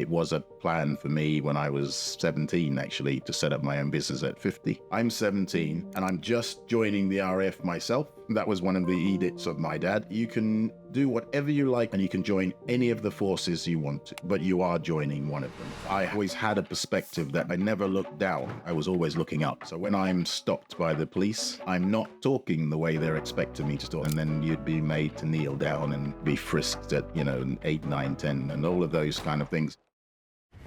It was a plan for me when I was 17, actually, to set up my own business at 50. I'm 17 and I'm just joining the RAF myself. That was one of the edicts of my dad. You can do whatever you like and you can join any of the forces you want to, but you are joining one of them. I always had a perspective that I never looked down. I was always looking up. So when I'm stopped by the police, I'm not talking the way they're expecting me to talk. And then you'd be made to kneel down and be frisked at, 8, 9, 10, and all of those kind of things.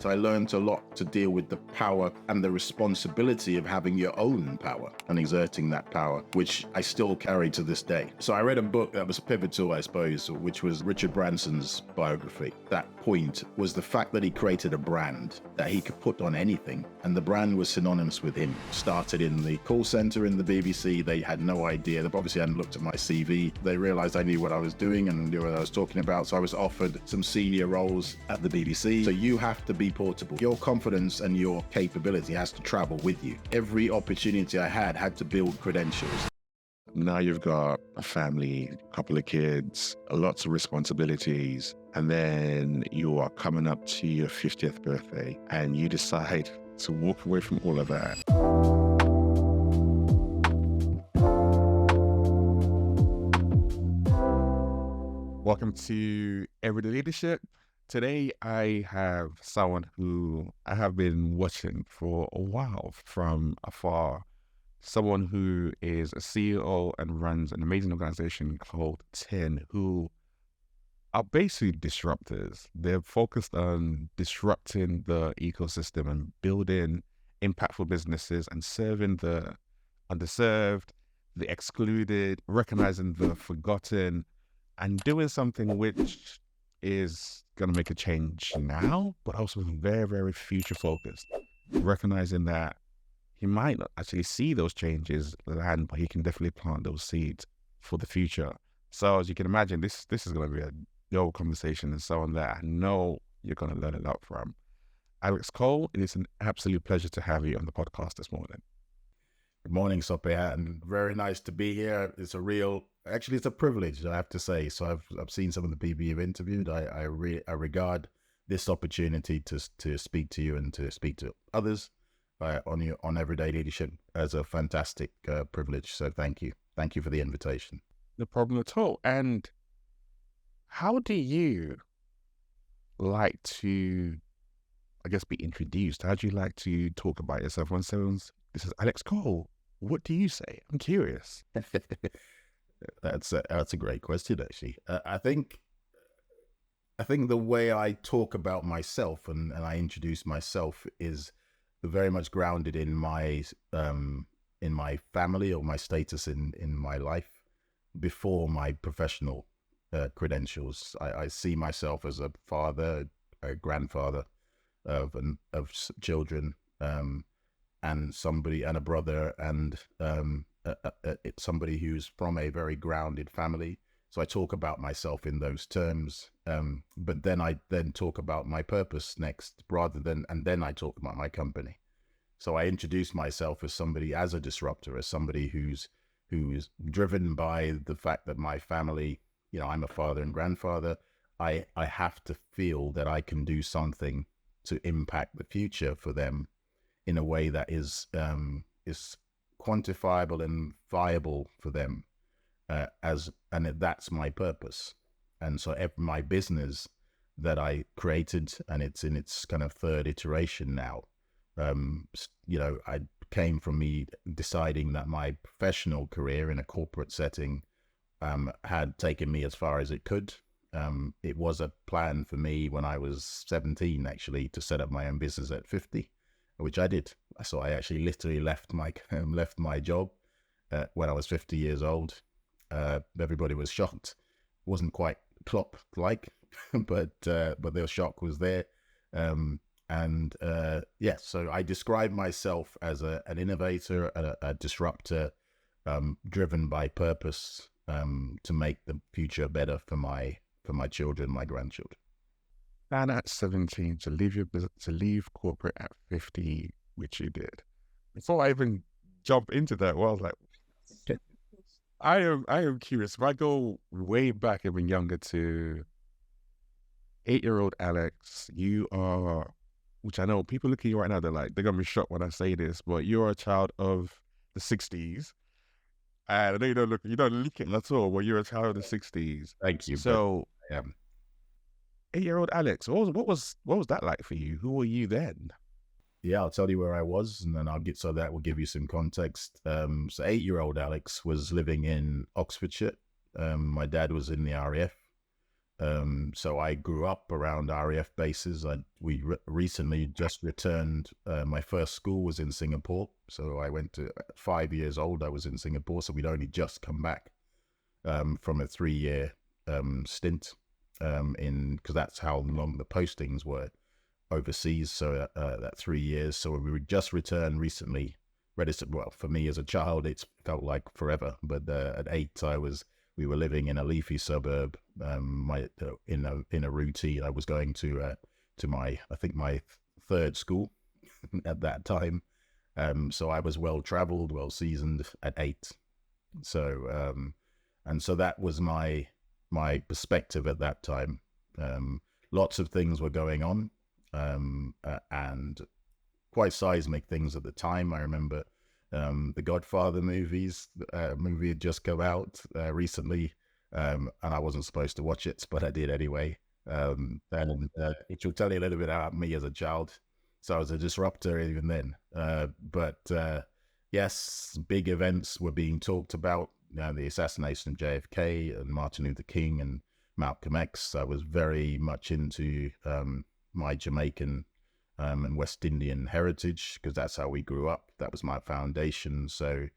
So I learned a lot to deal with the power and the responsibility of having your own power and exerting that power, which I still carry to this day. So I read a book that was pivotal, I suppose, which was Richard Branson's biography. That point was the fact that he created a brand that he could put on anything, and the brand was synonymous with him. Started in the call center in the BBC. They had no idea. They obviously hadn't looked at my CV. They realized I knew what I was doing and knew what I was talking about. So I was offered some senior roles at the BBC. So you have to be portable. Your confidence and your capability has to travel with you. Every opportunity I had to build credentials. Now you've got a family, a couple of kids, lots of responsibilities, and then you are coming up to your 50th birthday and you decide to walk away from all of that. Welcome to Everyday Leadership. Today, I have someone who I have been watching for a while from afar. Someone who is a CEO and runs an amazing organization called 10, who are basically disruptors. They're focused on disrupting the ecosystem and building impactful businesses and serving the underserved, the excluded, recognizing the forgotten, and doing something which is going to make a change now, but also very, very future focused, recognizing that he might not actually see those changes land, but he can definitely plant those seeds for the future. So as you can imagine, this is going to be a dope conversation and someone that I know you're going to learn a lot from. Alex Cole, it is an absolute pleasure to have you on the podcast this morning. Good morning, Sophia, and very nice to be here. It's a privilege, I have to say. So I've seen some of the people you've interviewed. I regard this opportunity to speak to you and to speak to others on Everyday Leadership as a fantastic privilege. So thank you for the invitation. No problem at all. And how do you like to, I guess, be introduced? How do you like to talk about yourself when this is Alex Cole? What do you say? I'm curious. That's a great question, actually. I think the way I talk about myself and I introduce myself is very much grounded in my family or my status in my life before my professional credentials. I see myself as a father, a grandfather of children, and a brother, and it's somebody who's from a very grounded family. So I talk about myself in those terms, but then I talk about my purpose next, and then I talk about my company. So I introduce myself as a disruptor, as somebody who's driven by the fact that my family, I'm a father and grandfather. I have to feel that I can do something to impact the future for them in a way that is quantifiable and viable for them, and that's my purpose. And so my business that I created, and it's in its kind of third iteration now, I came from me deciding that my professional career in a corporate setting had taken me as far as it could. It was a plan for me when I was 17, actually, to set up my own business at 50, which I did. So I actually literally left my job when I was 50 years old. Everybody was shocked. It wasn't quite Klopp-like, but the shock was there. So I describe myself as an innovator, a disruptor, driven by purpose, to make the future better for my children, my grandchildren. And at 17, to leave corporate at 50, which you did. Before I even jump into that, well, I was like, I am curious. If I go way back even younger to 8-year-old Alex, you are, which I know people looking at you right now, they're gonna be shocked when I say this, but you're a child of the 60s. And I know you don't look it at all, but you're a child of the 60s. Thank you, but So yeah. 8-year-old Alex, what was that like for you? Who were you then? Yeah, I'll tell you where I was, and then so that will give you some context. So 8-year-old Alex was living in Oxfordshire. My dad was in the RAF. So I grew up around RAF bases. We recently just returned. My first school was in Singapore. So I went to 5 years old. I was in Singapore. So we'd only just come back from a 3-year stint because that's how long the postings were overseas. So that 3 years. So we just returned recently. Well, for me as a child, it felt like forever. But at 8, we were living in a leafy suburb. In a routine. I was going to my third school at that time. So I was well traveled, well seasoned at 8. So and so that was my perspective at that time. Lots of things were going on, and quite seismic things at the time. I remember the Godfather movie had just come out recently, and I wasn't supposed to watch it, but I did anyway. And it will tell you a little bit about me as a child. So I was a disruptor even then. But yes, big events were being talked about. The assassination of JFK and Martin Luther King and Malcolm X. I was very much into my Jamaican and West Indian heritage, because that's how we grew up. That was my foundation. So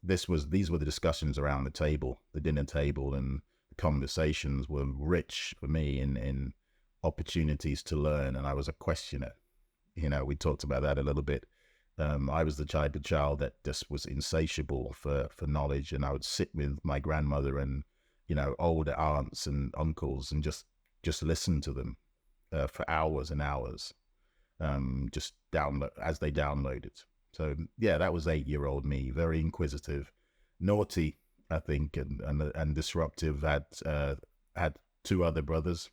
these were the discussions around the table, the dinner table, and the conversations were rich for me in opportunities to learn. And I was a questioner. We talked about that a little bit. I was the type of child that just was insatiable for knowledge, and I would sit with my grandmother and older aunts and uncles and just listen to them for hours and hours, just download as they downloaded. So yeah, that was 8-year-old me, very inquisitive, naughty, I think, and disruptive. Had 2 other brothers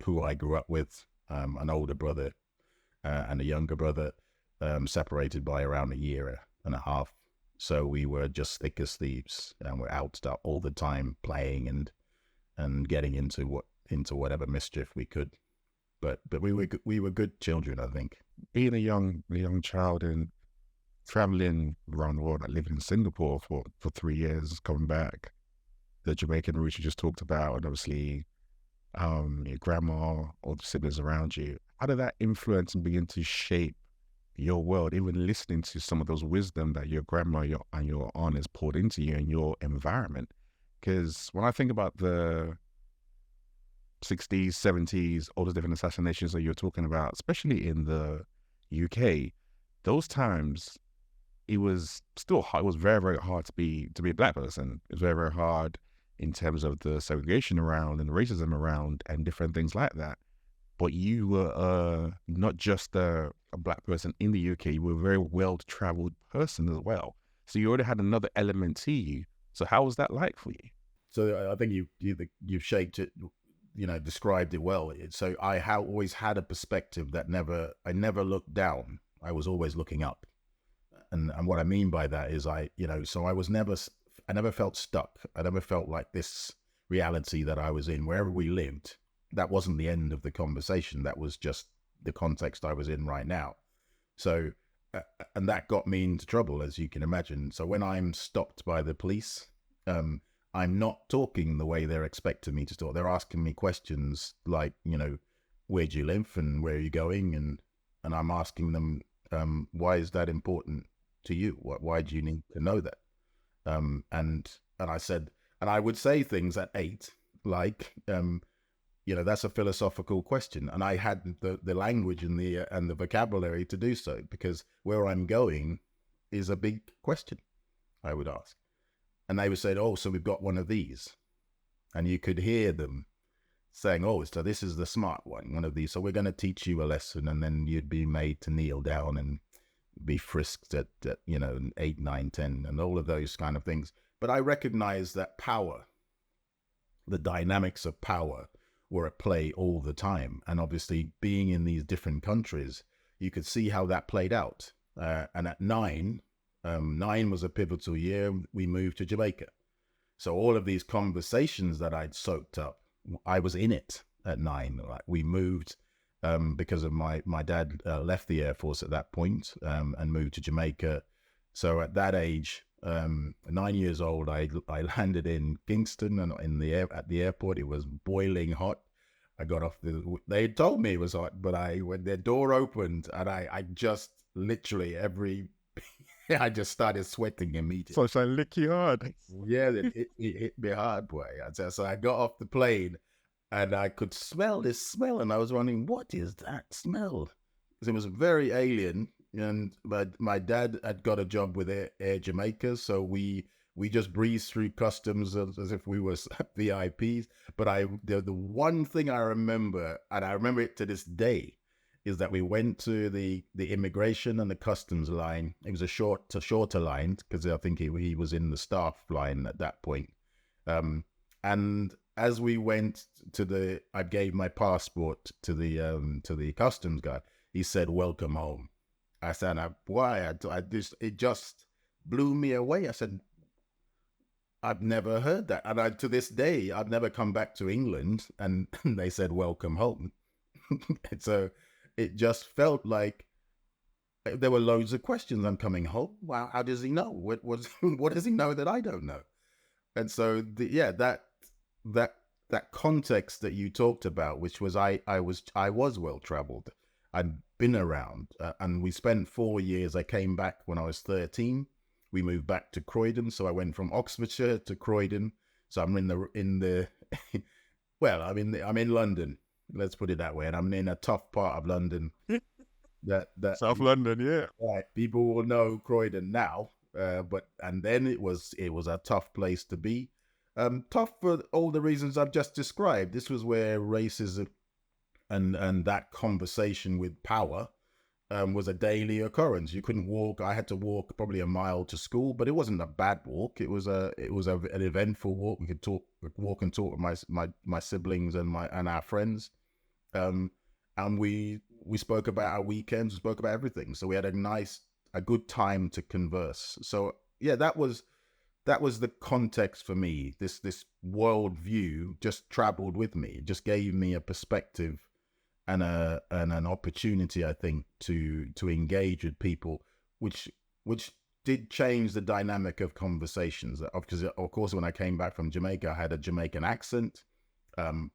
who I grew up with, an older brother and a younger brother, separated by around a year and a half. So we were just thick as thieves, and we're out all the time playing and getting into whatever mischief we could. But we were good children, I think. Being a young child and traveling around the world, like living in Singapore for 3 years, coming back, the Jamaican roots you just talked about, and obviously your grandma or the siblings around you. How did that influence and begin to shape your world, even listening to some of those wisdom that your grandma and your aunt has poured into you and your environment? Because when I think about the 60s, 70s, all the different assassinations that you're talking about, especially in the UK, those times, it was still hard. It was very, very hard to be a black person. It was very, very hard in terms of the segregation around and the racism around and different things like that. But you were not just a black person in the UK, you were a very well-traveled person as well. So you already had another element to you. So how was that like for you? So I think you've shaped it, described it well. So I always had a perspective that I never looked down. I was always looking up. And what I mean by that is so I never felt stuck. I never felt like this reality that I was in, wherever we lived. That wasn't the end of the conversation. That was just the context I was in right now. So, and that got me into trouble, as you can imagine. So when I'm stopped by the police, I'm not talking the way they're expecting me to talk. They're asking me questions like, where do you live and where are you going? And I'm asking them, why is that important to you? Why do you need to know that? And I said, and I would say things at 8, like, that's a philosophical question. And I had the language and the vocabulary to do so, because where I'm going is a big question, I would ask. And they would say, oh, so we've got one of these. And you could hear them saying, oh, so this is the smart one of these. So we're going to teach you a lesson. And then you'd be made to kneel down and be frisked at 8, 9, 10, and all of those kind of things. But I recognize that power, the dynamics of power, were at play all the time. And obviously, being in these different countries, you could see how that played out. And at 9, 9 was a pivotal year. We moved to Jamaica. So all of these conversations that I'd soaked up, I was in it at 9. Like, we moved because of my dad left the Air Force at that point and moved to Jamaica. So at that age, 9 years old, I landed in Kingston, and at the airport, it was boiling hot. I got off they told me it was hot, but when their door opened, and I just literally I just started sweating immediately. So I lick you hard. Yeah, it hit me hard, boy. So I got off the plane, and I could smell this smell, and I was wondering, what is that smell? Because it was very alien. And my dad had got a job with Air Jamaica, so we just breezed through customs as if we were VIPs. But the one thing I remember, and I remember it to this day, is that we went to the immigration and the customs line. It was a shorter line, because I think he was in the staff line at that point. And as we went I gave my passport to the customs guy. He said, "Welcome home." I said, "Why?" It just blew me away. I said, "I've never heard that." And to this day, I've never come back to England, and they said, "Welcome home." So it just felt like there were loads of questions. I'm coming home. Wow, how does he know? What does he know that I don't know? And so that context that you talked about, which was I was well traveled. I'd been around, and we spent 4 years. I came back when I was 13. We moved back to Croydon, so I went from Oxfordshire to Croydon. So I'm in the well, I'm in London. Let's put it that way, and I'm in a tough part of London. that South London, yeah. Right, people will know Croydon now, and then it was a tough place to be. Tough for all the reasons I've just described. This was where racism and that conversation with power was a daily occurrence. You couldn't walk. I had to walk probably a mile to school, but it wasn't a bad walk. It was an eventful walk. We could walk and talk with my siblings and our friends, and we spoke about our weekends. We spoke about everything. So we had a good time to converse. So yeah, that was the context for me. This world view just traveled with me. It just gave me a perspective and an opportunity, I think, to engage with people, which did change the dynamic of conversations. Because of course, when I came back from Jamaica, I had a Jamaican accent, and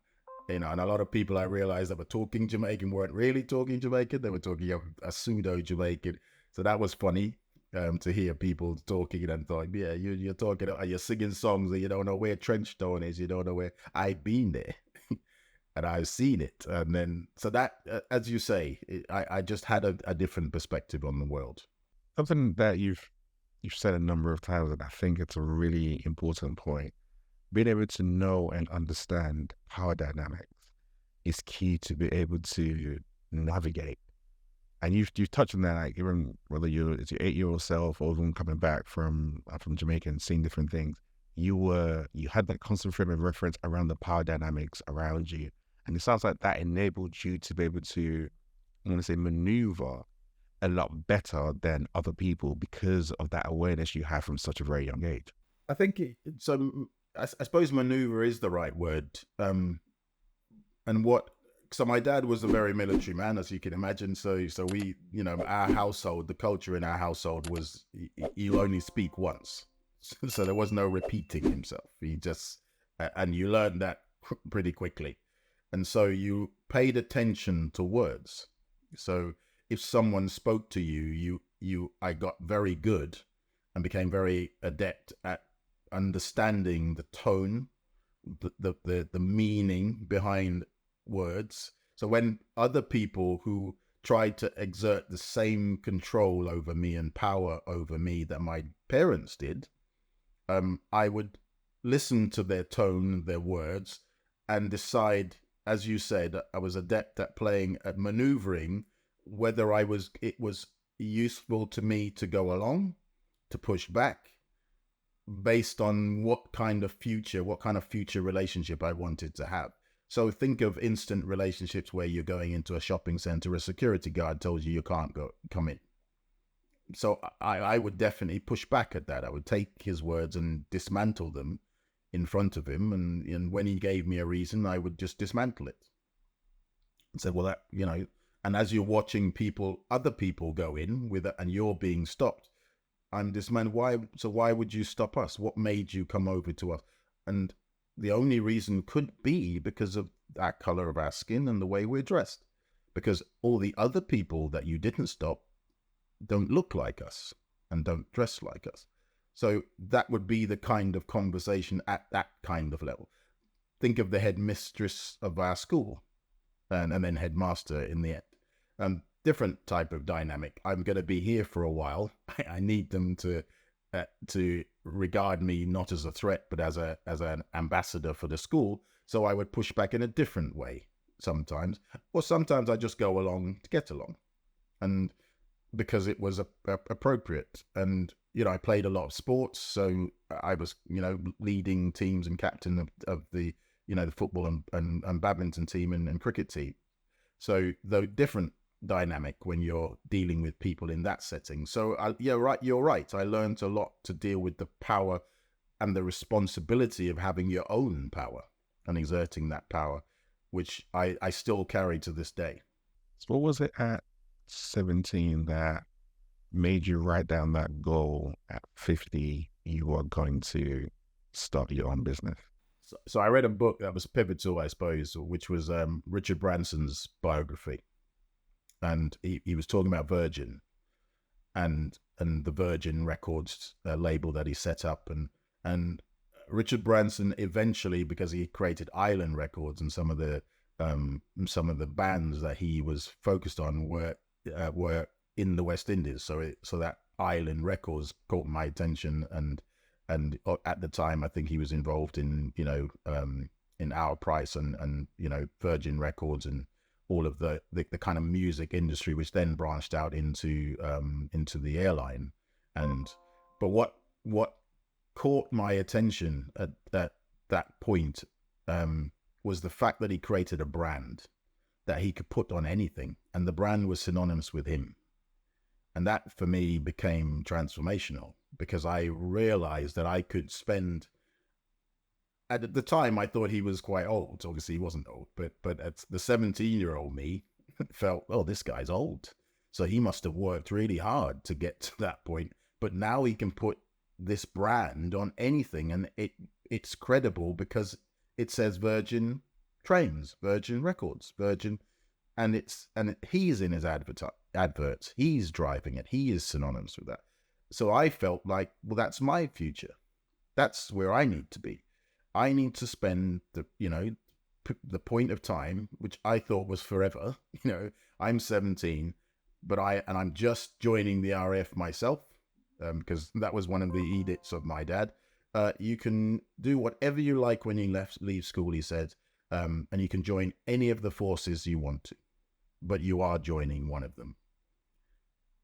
a lot of people I realized that were talking Jamaican weren't really talking Jamaican. They were talking a pseudo Jamaican. So that was funny to hear people talking and thought, yeah, you're talking, you're singing songs and you don't know where Trenchtown is. You don't know where. I've been there. And I've seen it. And then, so that, as you say, I just had a different perspective on the world. Something that you've said a number of times, and I think it's a really important point. Being able to know and understand power dynamics is key to be able to navigate. And you've touched on that, like even whether it's your 8-year-old self or even coming back from Jamaica and seeing different things, you had that constant frame of reference around the power dynamics around you. And it sounds like that enabled you to be able to, I want to say, maneuver a lot better than other people because of that awareness you have from such a very young age. I think I suppose maneuver is the right word. So my dad was a very military man, as you can imagine. So we, our household, the culture in our household was you only speak once. So there was no repeating himself. And you learned that pretty quickly. And so you paid attention to words. So if someone spoke to I got very good and became very adept at understanding the tone, the meaning behind words. So when other people who tried to exert the same control over me and power over me that my parents did, I would listen to their tone, their words, and decide, as you said, I was adept at maneuvering, whether it was useful to me to go along, to push back, based on what kind of future relationship I wanted to have. So think of instant relationships where you're going into a shopping center, a security guard tells you can't come in. So I would definitely push back at that. I would take his words and dismantle them in front of him. And when he gave me a reason, I would just dismantle it and say, well, that, and as you're watching other people go in with it and you're being stopped, I'm this man. Why would you stop us? What made you come over to us? And the only reason could be because of that color of our skin and the way we're dressed. Because all the other people that you didn't stop don't look like us and don't dress like us. So that would be the kind of conversation at that kind of level. Think of the headmistress of our school and then headmaster in the end. Different type of dynamic. I'm going to be here for a while. I need them to regard me not as a threat, but as an ambassador for the school. So I would push back in a different way sometimes, or sometimes I just go along to get along, and because it was appropriate. And I played a lot of sports, so I was leading teams and captain of the the football and badminton team and cricket team. So the different dynamic when you're dealing with people in that setting. So you're right. I learned a lot to deal with the power and the responsibility of having your own power and exerting that power, which I still carry to this day. So what was it at 17 that made you write down that goal at 50 you were going to start your own business? So I read a book that was pivotal, I suppose, which was Richard Branson's biography. And he was talking about Virgin and the Virgin Records label that he set up. And Richard Branson eventually, because he created Island Records, and some of the bands that he was focused on were in the West Indies. So that Island Records caught my attention, and at the time I think he was involved in in Our Price and Virgin Records and all of the kind of music industry, which then branched out into the airline. But what caught my attention at that point was the fact that he created a brand that he could put on anything, and the brand was synonymous with him. And that for me became transformational, because I realized that I could spend, at the time I thought he was quite old. Obviously he wasn't old, but at the 17-year-old me felt, oh, this guy's old. So he must have worked really hard to get to that point. But now he can put this brand on anything, and it's credible because it says Virgin Trains, Virgin Records, Virgin, and he's in his adverts, he's driving it, he is synonymous with that. So I felt like, well, that's my future. That's where I need to be. I need to spend the point of time, which I thought was forever. I'm 17, but I'm just joining the RAF myself, because that was one of the edicts of my dad. You can do whatever you like when you leave school, he said, and you can join any of the forces you want to, but you are joining one of them.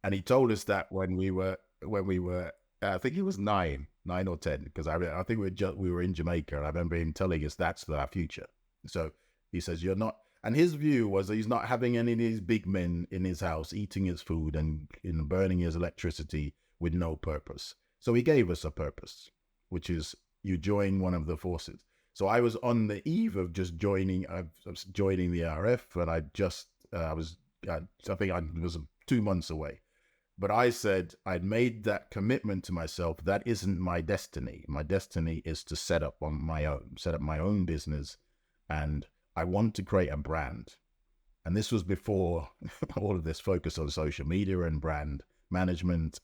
And he told us that when we were I think he was nine or 10, because I think we were in Jamaica, and I remember him telling us that's our future. So he says, you're not, and his view was that he's not having any of these big men in his house eating his food and burning his electricity with no purpose. So he gave us a purpose, which is you join one of the forces. So I was on the eve of just joining the RF, and I think I was 2 months away. But I said I'd made that commitment to myself. That isn't my destiny. My destiny is to set up my own business, and I want to create a brand. And this was before all of this focus on social media and brand management.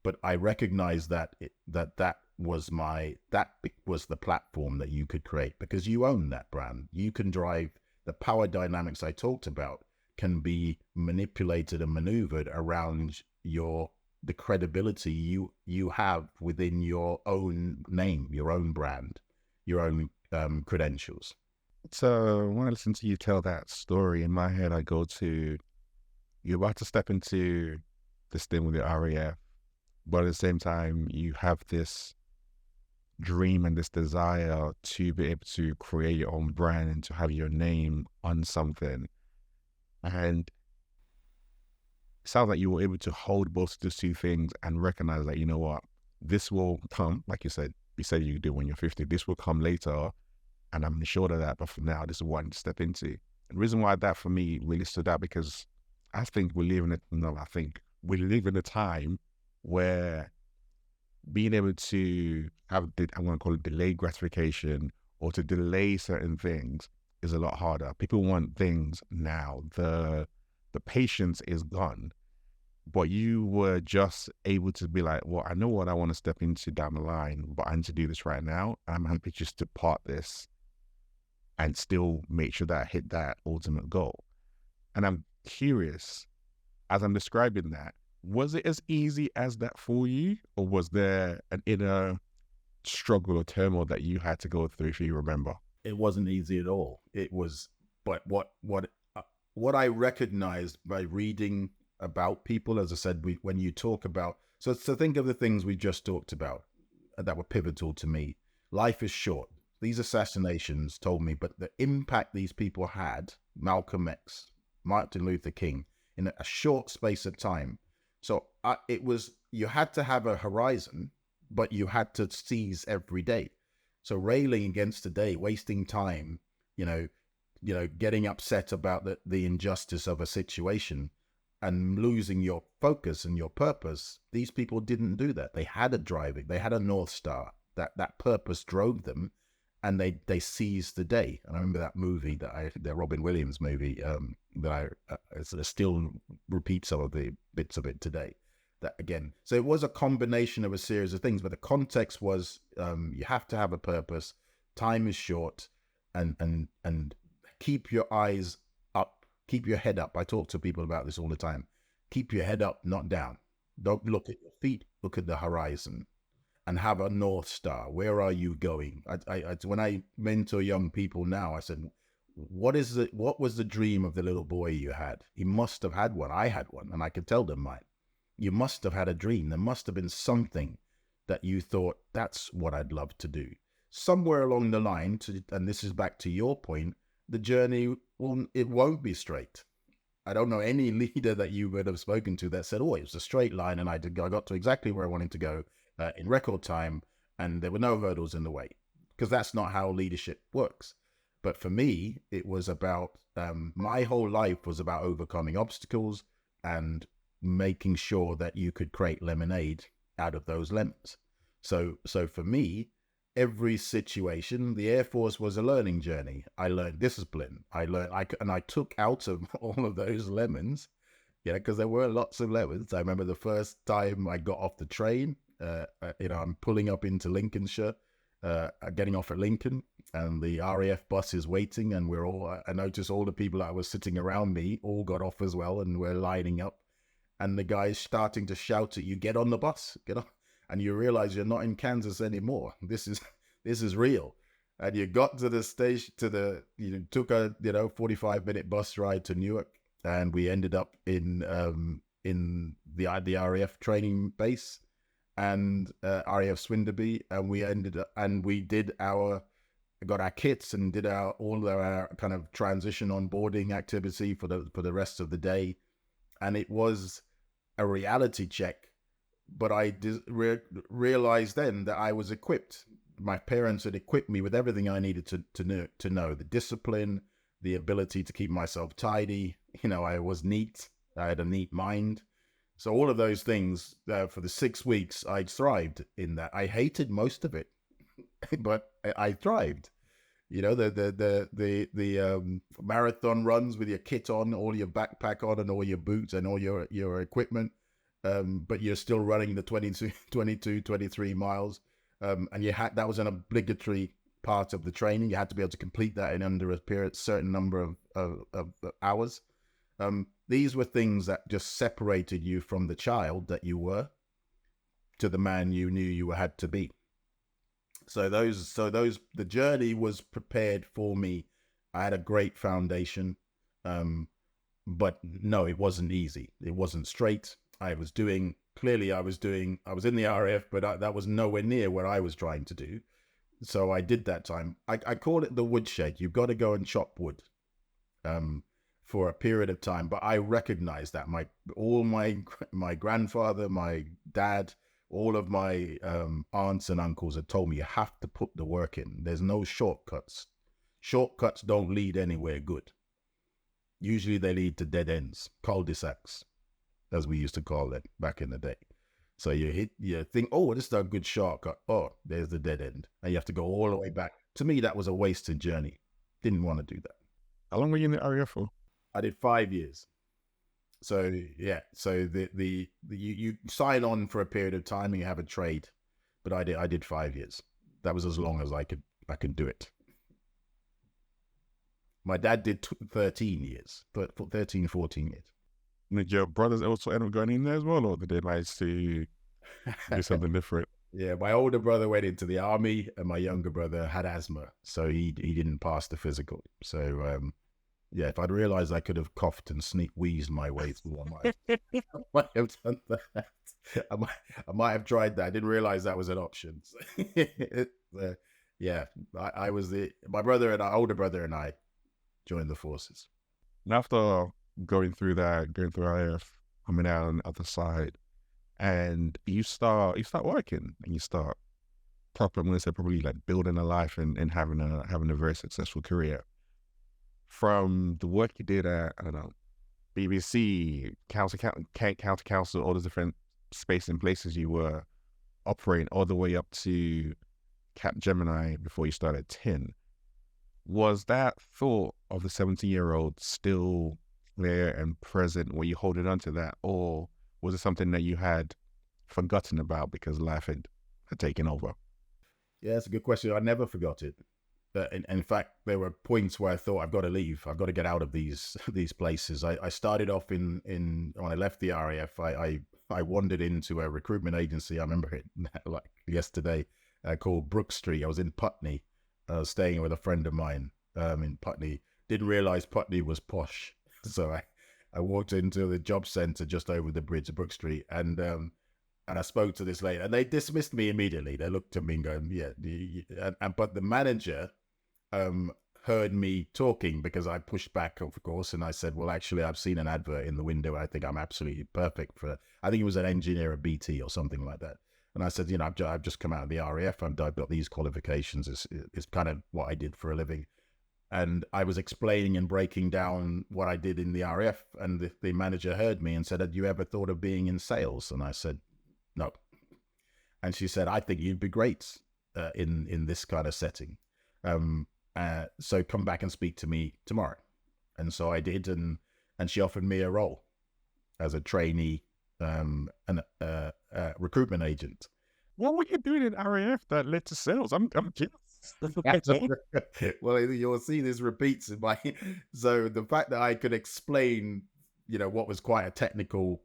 But I recognized that that was the platform that you could create, because you own that brand. You can drive the power dynamics I talked about, can be manipulated and maneuvered around the credibility you have within your own name, your own brand, your own credentials. So when I listen to you tell that story, in my head I go to, you're about to step into this thing with the RAF, but at the same time you have this dream and this desire to be able to create your own brand and to have your name on something. And it sounds like you were able to hold both of those two things and recognize that, you know what, this will come, like you said you do when you're 50, this will come later. And I'm sure of that. But for now, this is what I need to step into. And the reason why that for me really stood out, because I think we live in a, no, I think we live in a time where being able to have, I'm going to call it delayed gratification, or to delay certain things is a lot harder. People want things now. The patience is gone. But you were just able to be like, well, I know what I want to step into down the line, but I need to do this right now. I'm happy just to part this and still make sure that I hit that ultimate goal. And I'm curious, as I'm describing that, was it as easy as that for you? Or was there an inner struggle or turmoil that you had to go through, if you remember? It wasn't easy at all. It was, but what I recognized by reading about people, as I said, when you talk about, so think of the things we just talked about that were pivotal to me. Life is short. These assassinations told me, but the impact these people had, Malcolm X, Martin Luther King, in a short space of time. So it was, you had to have a horizon, but you had to seize every day. So railing against the day, wasting time, you know, getting upset about the injustice of a situation and losing your focus and your purpose. These people didn't do that. They had a driving, they had a North Star. That purpose drove them, and they seized the day. And I remember that movie, the Robin Williams movie, that I still repeat some of the bits of it today. That again, so it was a combination of a series of things, but the context was, you have to have a purpose. Time is short, and keep your eyes up, keep your head up. I talk to people about this all the time. Keep your head up, not down. Don't look at your feet, look at the horizon, and have a North Star. Where are you going? When I mentor young people now, I said, what was the dream of the little boy you had? He must have had one. I had one, and I could tell them mine. You must have had a dream. There must have been something that you thought, that's what I'd love to do. Somewhere along the line, and this is back to your point, the journey won't be straight. I don't know any leader that you would have spoken to that said, oh, it was a straight line and I got to exactly where I wanted to go in record time, and there were no hurdles in the way, because that's not how leadership works. But for me, it was about, my whole life was about overcoming obstacles and making sure that you could create lemonade out of those lemons. So for me, every situation, the Air Force was a learning journey. I learned discipline. I took out of all of those lemons, because there were lots of lemons. I remember the first time I got off the train, I'm pulling up into Lincolnshire, getting off at Lincoln, and the RAF bus is waiting, and I noticed all the people that was sitting around me all got off as well, and we're lining up, and the guy's starting to shout at you, get on the bus, get on. And you realize you're not in Kansas anymore. This is real. And you got to the station, took a 45-minute bus ride to Newark, and we ended up in the RAF training base, and RAF Swinderby, and we got our kits and did all our kind of transition onboarding activity for the rest of the day, and it was a reality check. But I realized then that I was equipped. My parents had equipped me with everything I needed to know the discipline, the ability to keep myself tidy. I was neat. I had a neat mind. So all of those things, for the 6 weeks, I thrived in that. I hated most of it, but I thrived. The marathon runs with your kit on, all your backpack on, and all your boots and all your equipment. But you're still running the 22, 23 miles. And that was an obligatory part of the training. You had to be able to complete that in under a certain number of hours. These were things that just separated you from the child that you were to the man you knew you had to be. So the journey was prepared for me. I had a great foundation. But no, it wasn't easy. It wasn't straight. I was in the RAF, but that was nowhere near what I was trying to do. So I did that time. I call it the woodshed. You've got to go and chop wood um, for a period of time. But I recognize that my grandfather, my dad, all of my aunts and uncles had told me you have to put the work in. There's no shortcuts. Shortcuts don't lead anywhere good. Usually they lead to dead ends, cul-de-sacs, as we used to call it back in the day. So you think, oh, this is a good shortcut. Oh, there's the dead end. And you have to go all the way back. To me, that was a wasted journey. Didn't want to do that. How long were you in the area for? I did 5 years. So yeah, so you sign on for a period of time and you have a trade. But I did 5 years. That was as long as I could do it. My dad did 13 years, 13, 14 years. Did your brothers also end up going in there as well, or did they manage to do something different? Yeah, my older brother went into the army, and my younger brother had asthma, so he didn't pass the physical. So yeah, if I'd realized I could have coughed and sneak wheezed my way through, I might have done that. I might have tried that. I didn't realize that was an option. Yeah, I was my brother and our older brother and I joined the forces. And after going through IF, coming out on the other side, and you start working, and you start I'm gonna say probably like building a life and having a very successful career. From the work you did at, I don't know, BBC, county council, all the different space and places you were operating, all the way up to Cap Gemini before you started Tin. Was that thought of the 17-year-old still there and present? Were you holding on to that, or was it something that you had forgotten about because life had taken over? Yeah, that's a good question. I never forgot it. In fact, there were points where I thought I've got to leave. I've got to get out of these places. I started off in when I left the RAF. I wandered into a recruitment agency. I remember it like yesterday, called Brook Street. I was in Putney, staying with a friend of mine in Putney. Didn't realize Putney was posh, so I walked into the job centre just over the bridge of Brook Street, and I spoke to this lady, and they dismissed me immediately. They looked at me and going, "Yeah," but the manager heard me talking because I pushed back, of course, and I said, "Well, actually, I've seen an advert in the window. I think I'm absolutely perfect for." I think it was an engineer at BT or something like that. And I said, I've just come out of the RAF. I've got these qualifications. It's kind of what I did for a living. And I was explaining and breaking down what I did in the RAF, and the manager heard me and said, "Had you ever thought of being in sales?" And I said, "No." And she said, "I think you'd be great in this kind of setting. So come back and speak to me tomorrow." And so I did, and she offered me a role as a trainee and recruitment agent. What were you doing in RAF that led to sales? I'm curious. Well, you'll see this repeats in my. So the fact that I could explain, what was quite a technical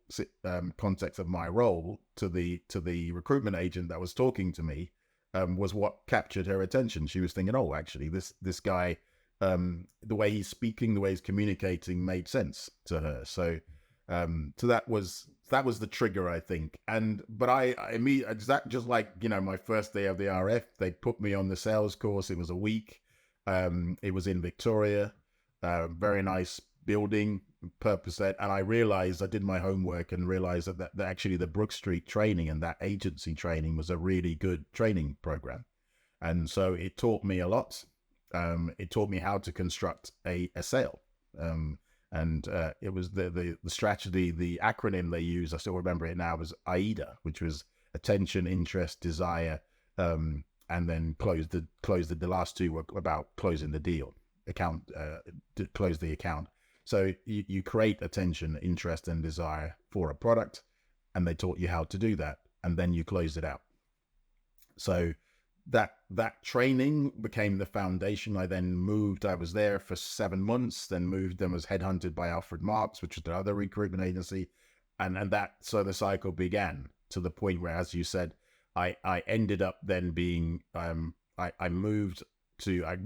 context of my role to the recruitment agent that was talking to me, was what captured her attention. She was thinking, "Oh, actually, this guy, the way he's speaking, the way he's communicating, made sense to her." So that was the trigger, I think. But I mean, just like my first day of the RF, they put me on the sales course. It was a week. It was in Victoria, very nice building, purpose set. And I realized, I did my homework and realized that actually the Brook Street training and that agency training was a really good training program. And so it taught me a lot. It taught me how to construct a sale. And it was the strategy, the acronym they used, I still remember it now, was AIDA, which was attention, interest, desire, and then the last two were about closing the deal, to close the account. So you create attention, interest, and desire for a product, and they taught you how to do that, and then you close it out. So that training became the foundation. I was there for 7 months, then moved and was headhunted by Alfred Marks, which was the other recruitment agency. So the cycle began, to the point where, as you said, I ended up then being, I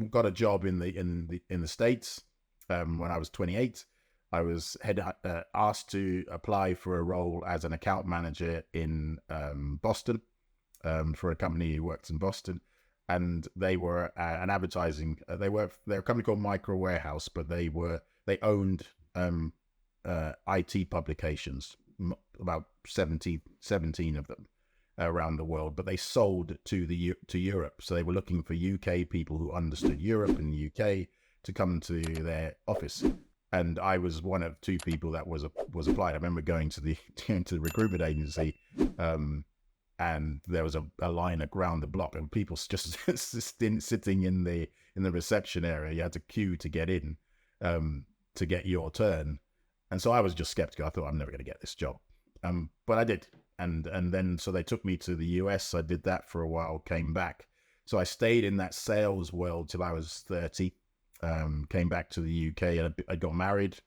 got a job in the States, when I was 28. I was asked to apply for a role as an account manager in Boston, for a company who works in Boston, and they were an advertising. They're a company called Micro Warehouse, but they owned IT publications, about 17 of them around the world, but they sold to Europe. So they were looking for UK people who understood Europe and UK to come to their office. And I was one of two people that was applied. I remember going to the recruitment agency, and there was a line around the block, and people just sitting in the reception area. You had to queue to get in, to get your turn. And so I was just skeptical. I thought, I'm never going to get this job, but I did. And then so they took me to the US. I did that for a while, came back. So I stayed in that sales world till I was 30. Came back to the UK, and I got married.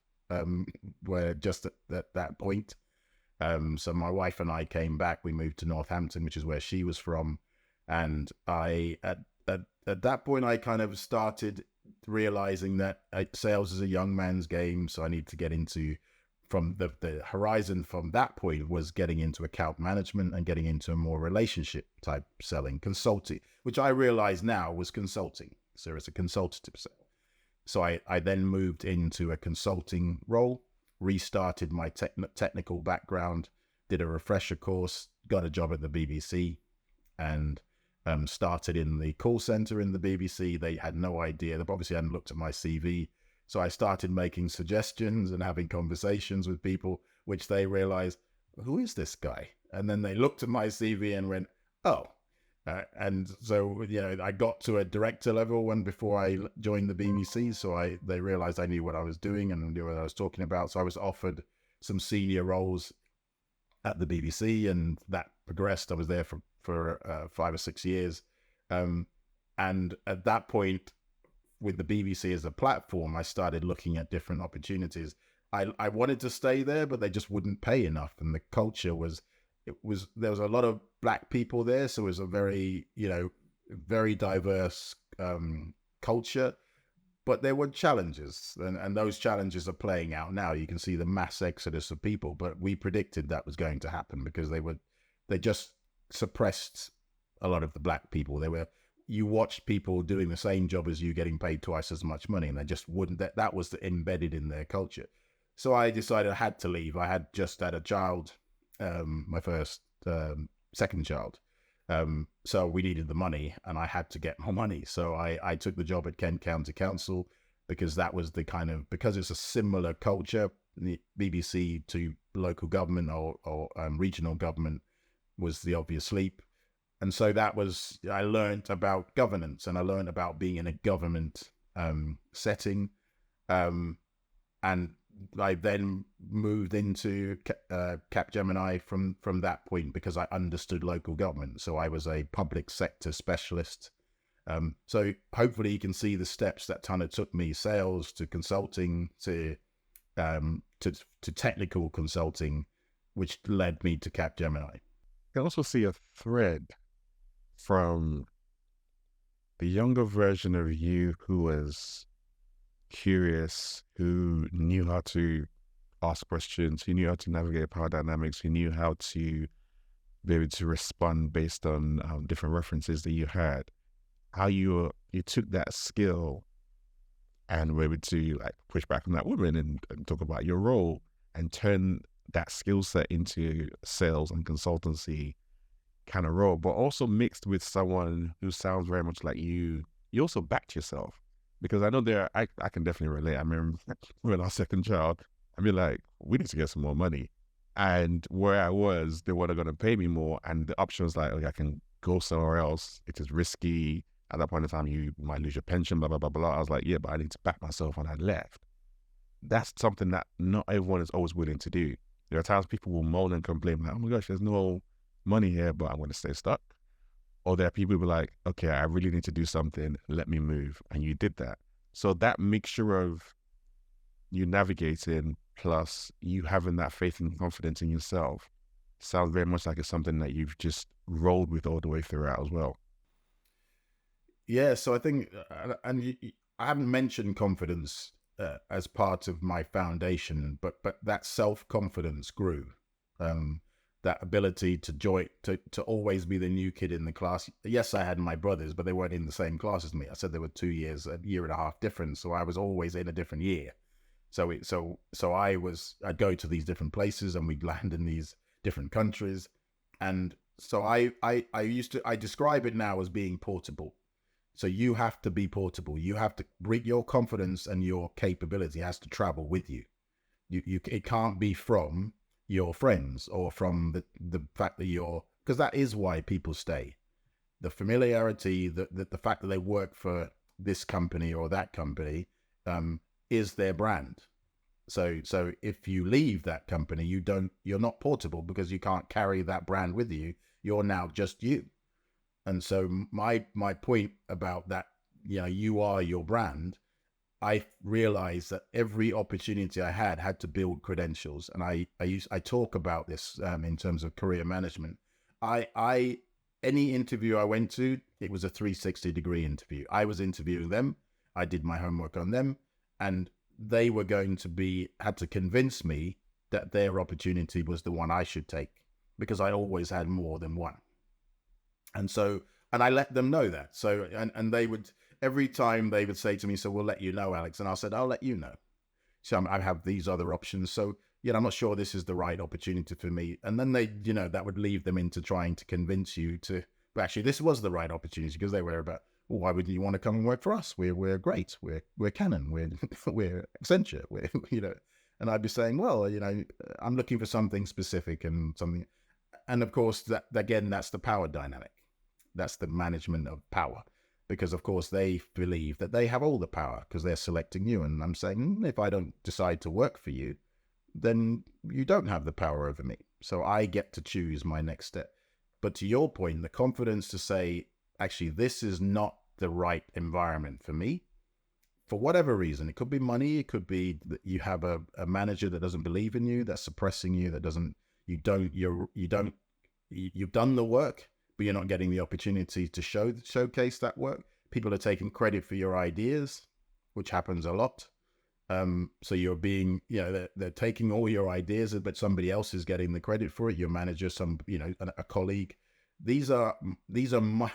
Where just at that point. So my wife and I came back. We moved to Northampton, which is where she was from, and at that point I kind of started realizing that sales is a young man's game. So I need to get into, from the horizon from that point was getting into account management and getting into a more relationship type selling, consulting, which I realize now was consulting. So it's a consultative sale. So I then moved into a consulting role, restarted my technical background, did a refresher course, got a job at the BBC, and started in the call center in the BBC. They had no idea. They obviously hadn't looked at my CV. So I started making suggestions and having conversations with people, which they realized, who is this guy? And then they looked at my CV and went, oh. And so, I got to a director level when before I joined the BBC. So they realized I knew what I was doing and knew what I was talking about. So I was offered some senior roles at the BBC, and that progressed. I was there for 5 or 6 years. And at that point, with the BBC as a platform, I started looking at different opportunities. I wanted to stay there, but they just wouldn't pay enough. And the culture there was a lot of black people there. So it was a very, very diverse culture, but there were challenges, and those challenges are playing out now. You can see the mass exodus of people, but we predicted that was going to happen because they just suppressed a lot of the black people. You watched people doing the same job as you getting paid twice as much money, and they just wouldn't, that was embedded in their culture. So I decided I had to leave. I had just had a child, my first, second child. So we needed the money, and I had to get more money. So I took the job at Kent County Council, because that was because it's a similar culture. The BBC to local government or regional government was the obvious leap. And so I learned about governance, and I learned about being in a government setting. And I then moved into Capgemini from that point, because I understood local government. So I was a public sector specialist. So hopefully you can see the steps that kind of took me: sales to consulting to technical consulting, which led me to Capgemini. I can also see a thread from the younger version of you who was curious, who knew how to ask questions, who knew how to navigate power dynamics, who knew how to be able to respond based on different references that you had. How you took that skill and were able to push back on that woman and talk about your role and turn that skill set into sales and consultancy kind of role, but also mixed with someone who sounds very much like you. You also backed yourself, because I know I can definitely relate. I remember when our second child, I'd be like, we need to get some more money. And where I was, they weren't going to pay me more. And the option was like, okay, I can go somewhere else. It is risky. At that point in time, you might lose your pension, blah, blah, blah, blah. I was like, yeah, but I need to back myself, and I left. That's something that not everyone is always willing to do. There are times people will moan and complain, like, oh my gosh, there's no money here, but I'm going to stay stuck. Or there are people who are like, okay, I really need to do something, let me move. And you did that. So that mixture of you navigating plus you having that faith and confidence in yourself sounds very much like it's something that you've just rolled with all the way throughout as well. Yeah, so I think, I haven't mentioned confidence as part of my foundation, but that self-confidence grew. That ability to always be the new kid in the class. Yes, I had my brothers, but they weren't in the same class as me. I said there were 2 years, a year and a half difference, so I was always in a different year. So I'd go to these different places and we'd land in these different countries, and so I describe it now as being portable. So you have to be portable. You have to bring your confidence, and your capability has to travel with you. It can't be from your friends or from the fact that because that is why people stay. The familiarity, the fact that they work for this company or that company, is their brand. So if you leave that company, you're not portable because you can't carry that brand with you. You're now just you. And so my point about that, you are your brand. I realized that every opportunity I had to build credentials, and I talk about this in terms of career management. I any interview I went to, it was a 360-degree interview. I was interviewing them. I did my homework on them, and they were had to convince me that their opportunity was the one I should take, because I always had more than one. And I let them know that. So, and they would, every time they would say to me, so we'll let you know, Alex. And I said, I'll let you know. So I have these other options. So, I'm not sure this is the right opportunity for me. And then they, that would leave them into trying to convince you but actually this was the right opportunity, because they were about, well, why would you want to come and work for us? We're great. We're Canon. We're Accenture. And I'd be saying, well, I'm looking for something specific and something. And of course, that's the power dynamic. That's the management of power, because of course they believe that they have all the power because they're selecting you. And I'm saying, if I don't decide to work for you, then you don't have the power over me. So I get to choose my next step. But to your point, the confidence to say, actually, this is not the right environment for me, for whatever reason. It could be money. It could be that you have a manager that doesn't believe in you, that's suppressing you, you've done the work, but you're not getting the opportunity to showcase that work. People are taking credit for your ideas, which happens a lot. So you're being, they're taking all your ideas, but somebody else is getting the credit for it. Your manager, a colleague. These are my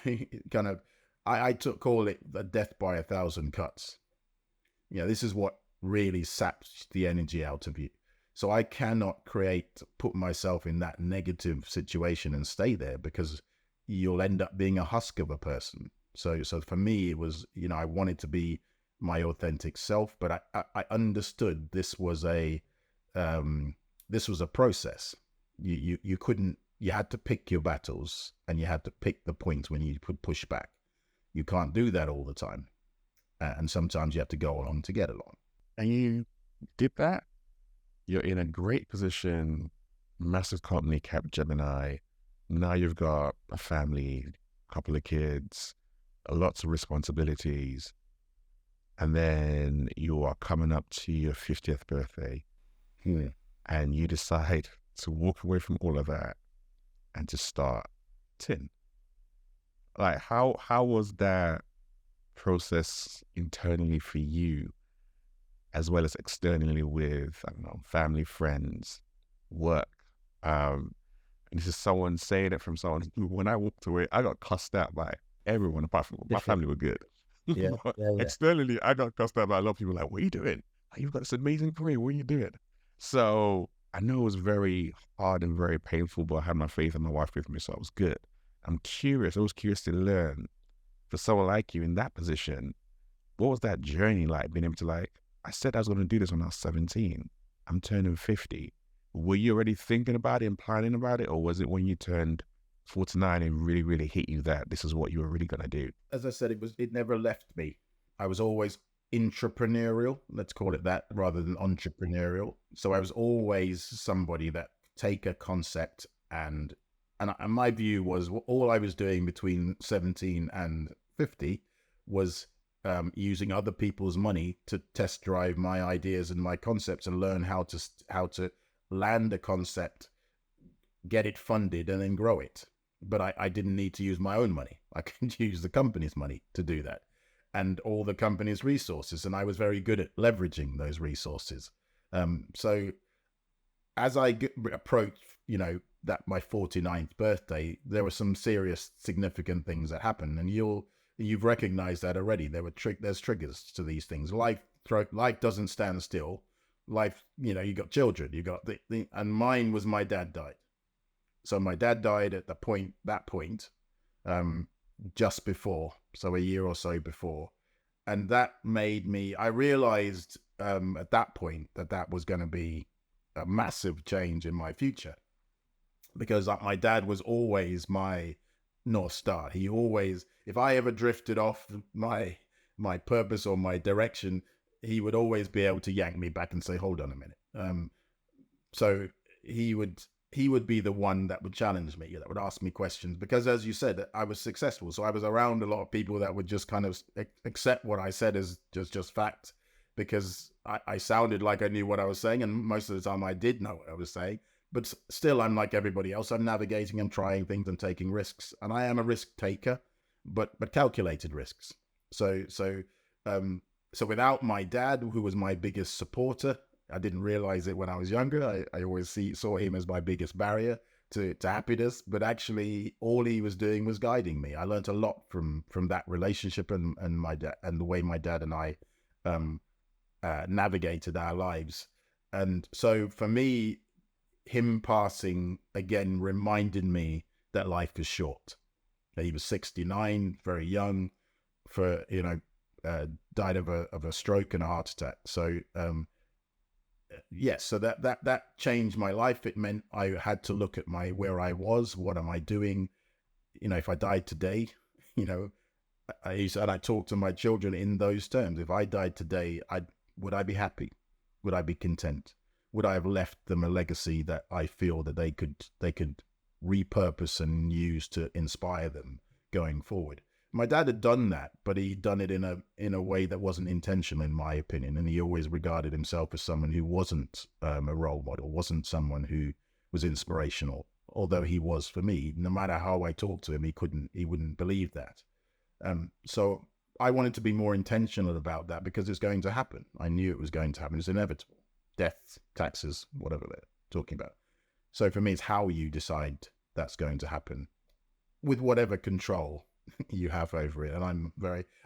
kind of, I call it the death by 1,000 cuts. This is what really saps the energy out of you. So I cannot put myself in that negative situation and stay there, because you'll end up being a husk of a person. So for me, it was, I wanted to be my authentic self, but I understood this was a process. You had to pick your battles, and you had to pick the points when you could push back. You can't do that all the time. And sometimes you have to go along to get along. And you did that. You're in a great position, massive company, Capgemini. Now you've got a family, a couple of kids, lots of responsibilities. And then you are coming up to your 50th birthday. Yeah. And you decide to walk away from all of that and to start Tin. Like, how was that process internally for you, as well as externally with, I don't know, family, friends, work? And this is someone saying it from someone who, when I walked away, I got cussed out by everyone apart from my family were good. Yeah. Externally, I got cussed out by a lot of people like, what are you doing? You've got this amazing career. What are you doing? So I know it was very hard and very painful, but I had my faith and my wife with me, so I was good. I was curious to learn, for someone like you in that position, what was that journey like, being able to I said I was going to do this when I was 17. I'm turning 50. Were you already thinking about it and planning about it? Or was it when you turned 49 and really, really hit you that this is what you were really going to do? As I said, it never left me. I was always intrapreneurial, let's call it that, rather than entrepreneurial. So I was always somebody that take a concept and my view was all I was doing between 17 and 50 was using other people's money to test drive my ideas and my concepts and learn how to land a concept, get it funded, and then grow it. But I didn't need to use my own money. I could use the company's money to do that. and all the company's resources. And I was very good at leveraging those resources. So as I approached, that my 49th birthday, there were some serious, significant things that happened, and you've recognized that already. There's triggers to these things. Life doesn't stand still. Life, you got children, you got and mine was my dad died. So my dad died at that point, um, just before, so a year or so before, and that made me. I realized at that point that was going to be a massive change in my future, because my dad was always my North Star. He always, if I ever drifted off my purpose or my direction, he would always be able to yank me back and say, "Hold on a minute." So he would be the one that would challenge me, that would ask me questions, because, as you said, I was successful. So I was around a lot of people that would just kind of accept what I said as just fact, because I sounded like I knew what I was saying, and most of the time I did know what I was saying. But still, I'm like everybody else. I'm navigating and trying things and taking risks, and I am a risk taker, but calculated risks. So without my dad, who was my biggest supporter, I didn't realize it when I was younger. I always saw him as my biggest barrier to happiness, but actually all he was doing was guiding me. I learned a lot from that relationship and my dad, and the way my dad and I navigated our lives. And so for me, him passing again reminded me that life is short. He was 69, very young, died of a stroke and a heart attack. So yes, so that changed my life. It meant I had to look at where I was. What am I doing? If I died today, I talk to my children in those terms. If I died today, would I be happy? Would I be content? Would I have left them a legacy that I feel that they could repurpose and use to inspire them going forward? My dad had done that, but he'd done it in a way that wasn't intentional, in my opinion. And he always regarded himself as someone who wasn't a role model, wasn't someone who was inspirational. Although he was for me, no matter how I talked to him, he wouldn't believe that. So I wanted to be more intentional about that, because it's going to happen. I knew it was going to happen. It's inevitable. Death, taxes, whatever they're talking about. So for me, it's how you decide that's going to happen, with whatever control you have over it. And I'm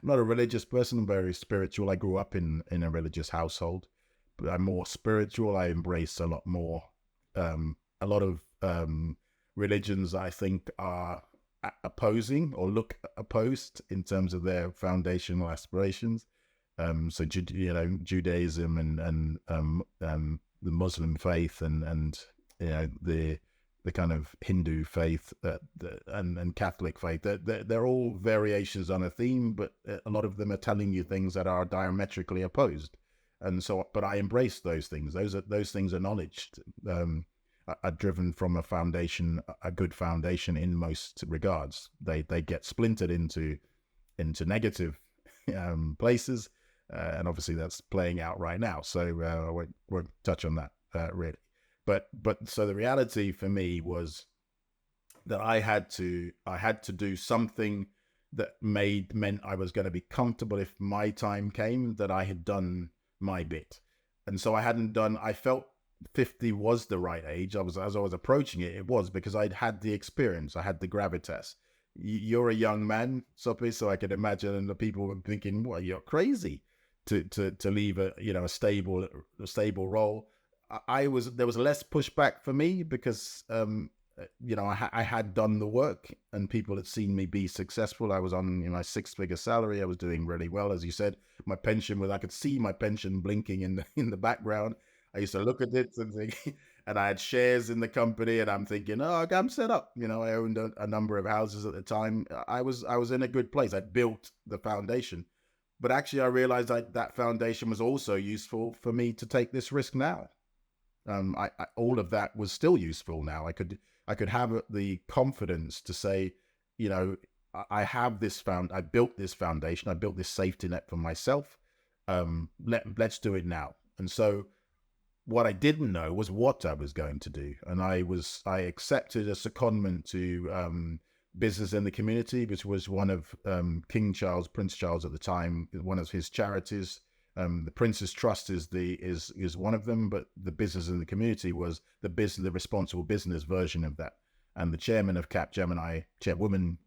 not a religious person. I'm very spiritual. I grew up in a religious household, but I'm more spiritual. I embrace a lot more, a lot of religions I think are opposing or look opposed in terms of their foundational aspirations. So Judaism and the Muslim faith and the kind of Hindu faith and Catholic faith. They're all variations on a theme, but a lot of them are telling you things that are diametrically opposed. And so, but I embrace those things. Those things are knowledge, are driven from a good foundation in most regards. They get splintered into negative places. And obviously that's playing out right now. So I won't touch on that really. But so the reality for me was that I had to do something that meant I was going to be comfortable if my time came, that I had done my bit. And so I felt 50 was the right age. As I was approaching it, it was, because I'd had the experience, I had the gravitas. You're a young man, Sophie, so I could imagine the people were thinking, "Well, you're crazy to leave a stable role." There was less pushback for me, because I had done the work and people had seen me be successful. I was on my 6-figure salary. I was doing really well, as you said. My pension I could see my pension blinking in the background. I used to look at it and think, and I had shares in the company, and I'm thinking, oh, I'm set up. I owned a number of houses at the time. I was in a good place. I built the foundation, but actually I realized that foundation was also useful for me to take this risk now. All of that was still useful now. I could have the confidence to say, I built this foundation. I built this safety net for myself. Let's do it now. And so what I didn't know was what I was going to do. And I accepted a secondment to Business in the Community, which was one of King Charles, Prince Charles at the time, one of his charities. The Prince's Trust is one of them, but the Business in the Community was the responsible business version of that. And the chairman of Capgemini, chairwoman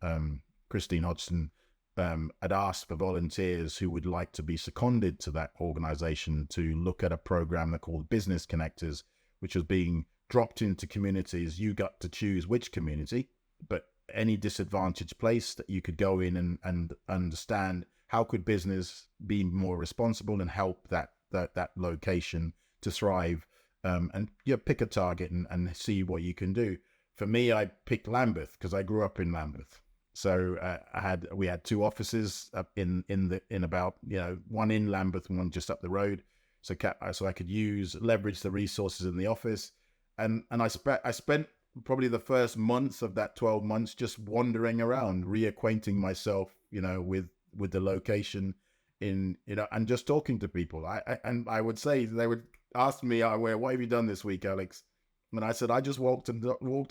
Christine Hodgson, had asked for volunteers who would like to be seconded to that organization to look at a program they called Business Connectors, which was being dropped into communities. You got to choose which community, but any disadvantaged place that you could go in and understand how could business be more responsible and help that location to thrive, and pick a target and see what you can do. For me, I picked Lambeth because I grew up in Lambeth. So we had two offices up in about, one in Lambeth and one just up the road. So I could leverage the resources in the office, and I spent probably the first months of that 12 months just wandering around, reacquainting myself, with the location and just talking to people. I would say, they would ask me, what have you done this week, Alex? And I said, I just walked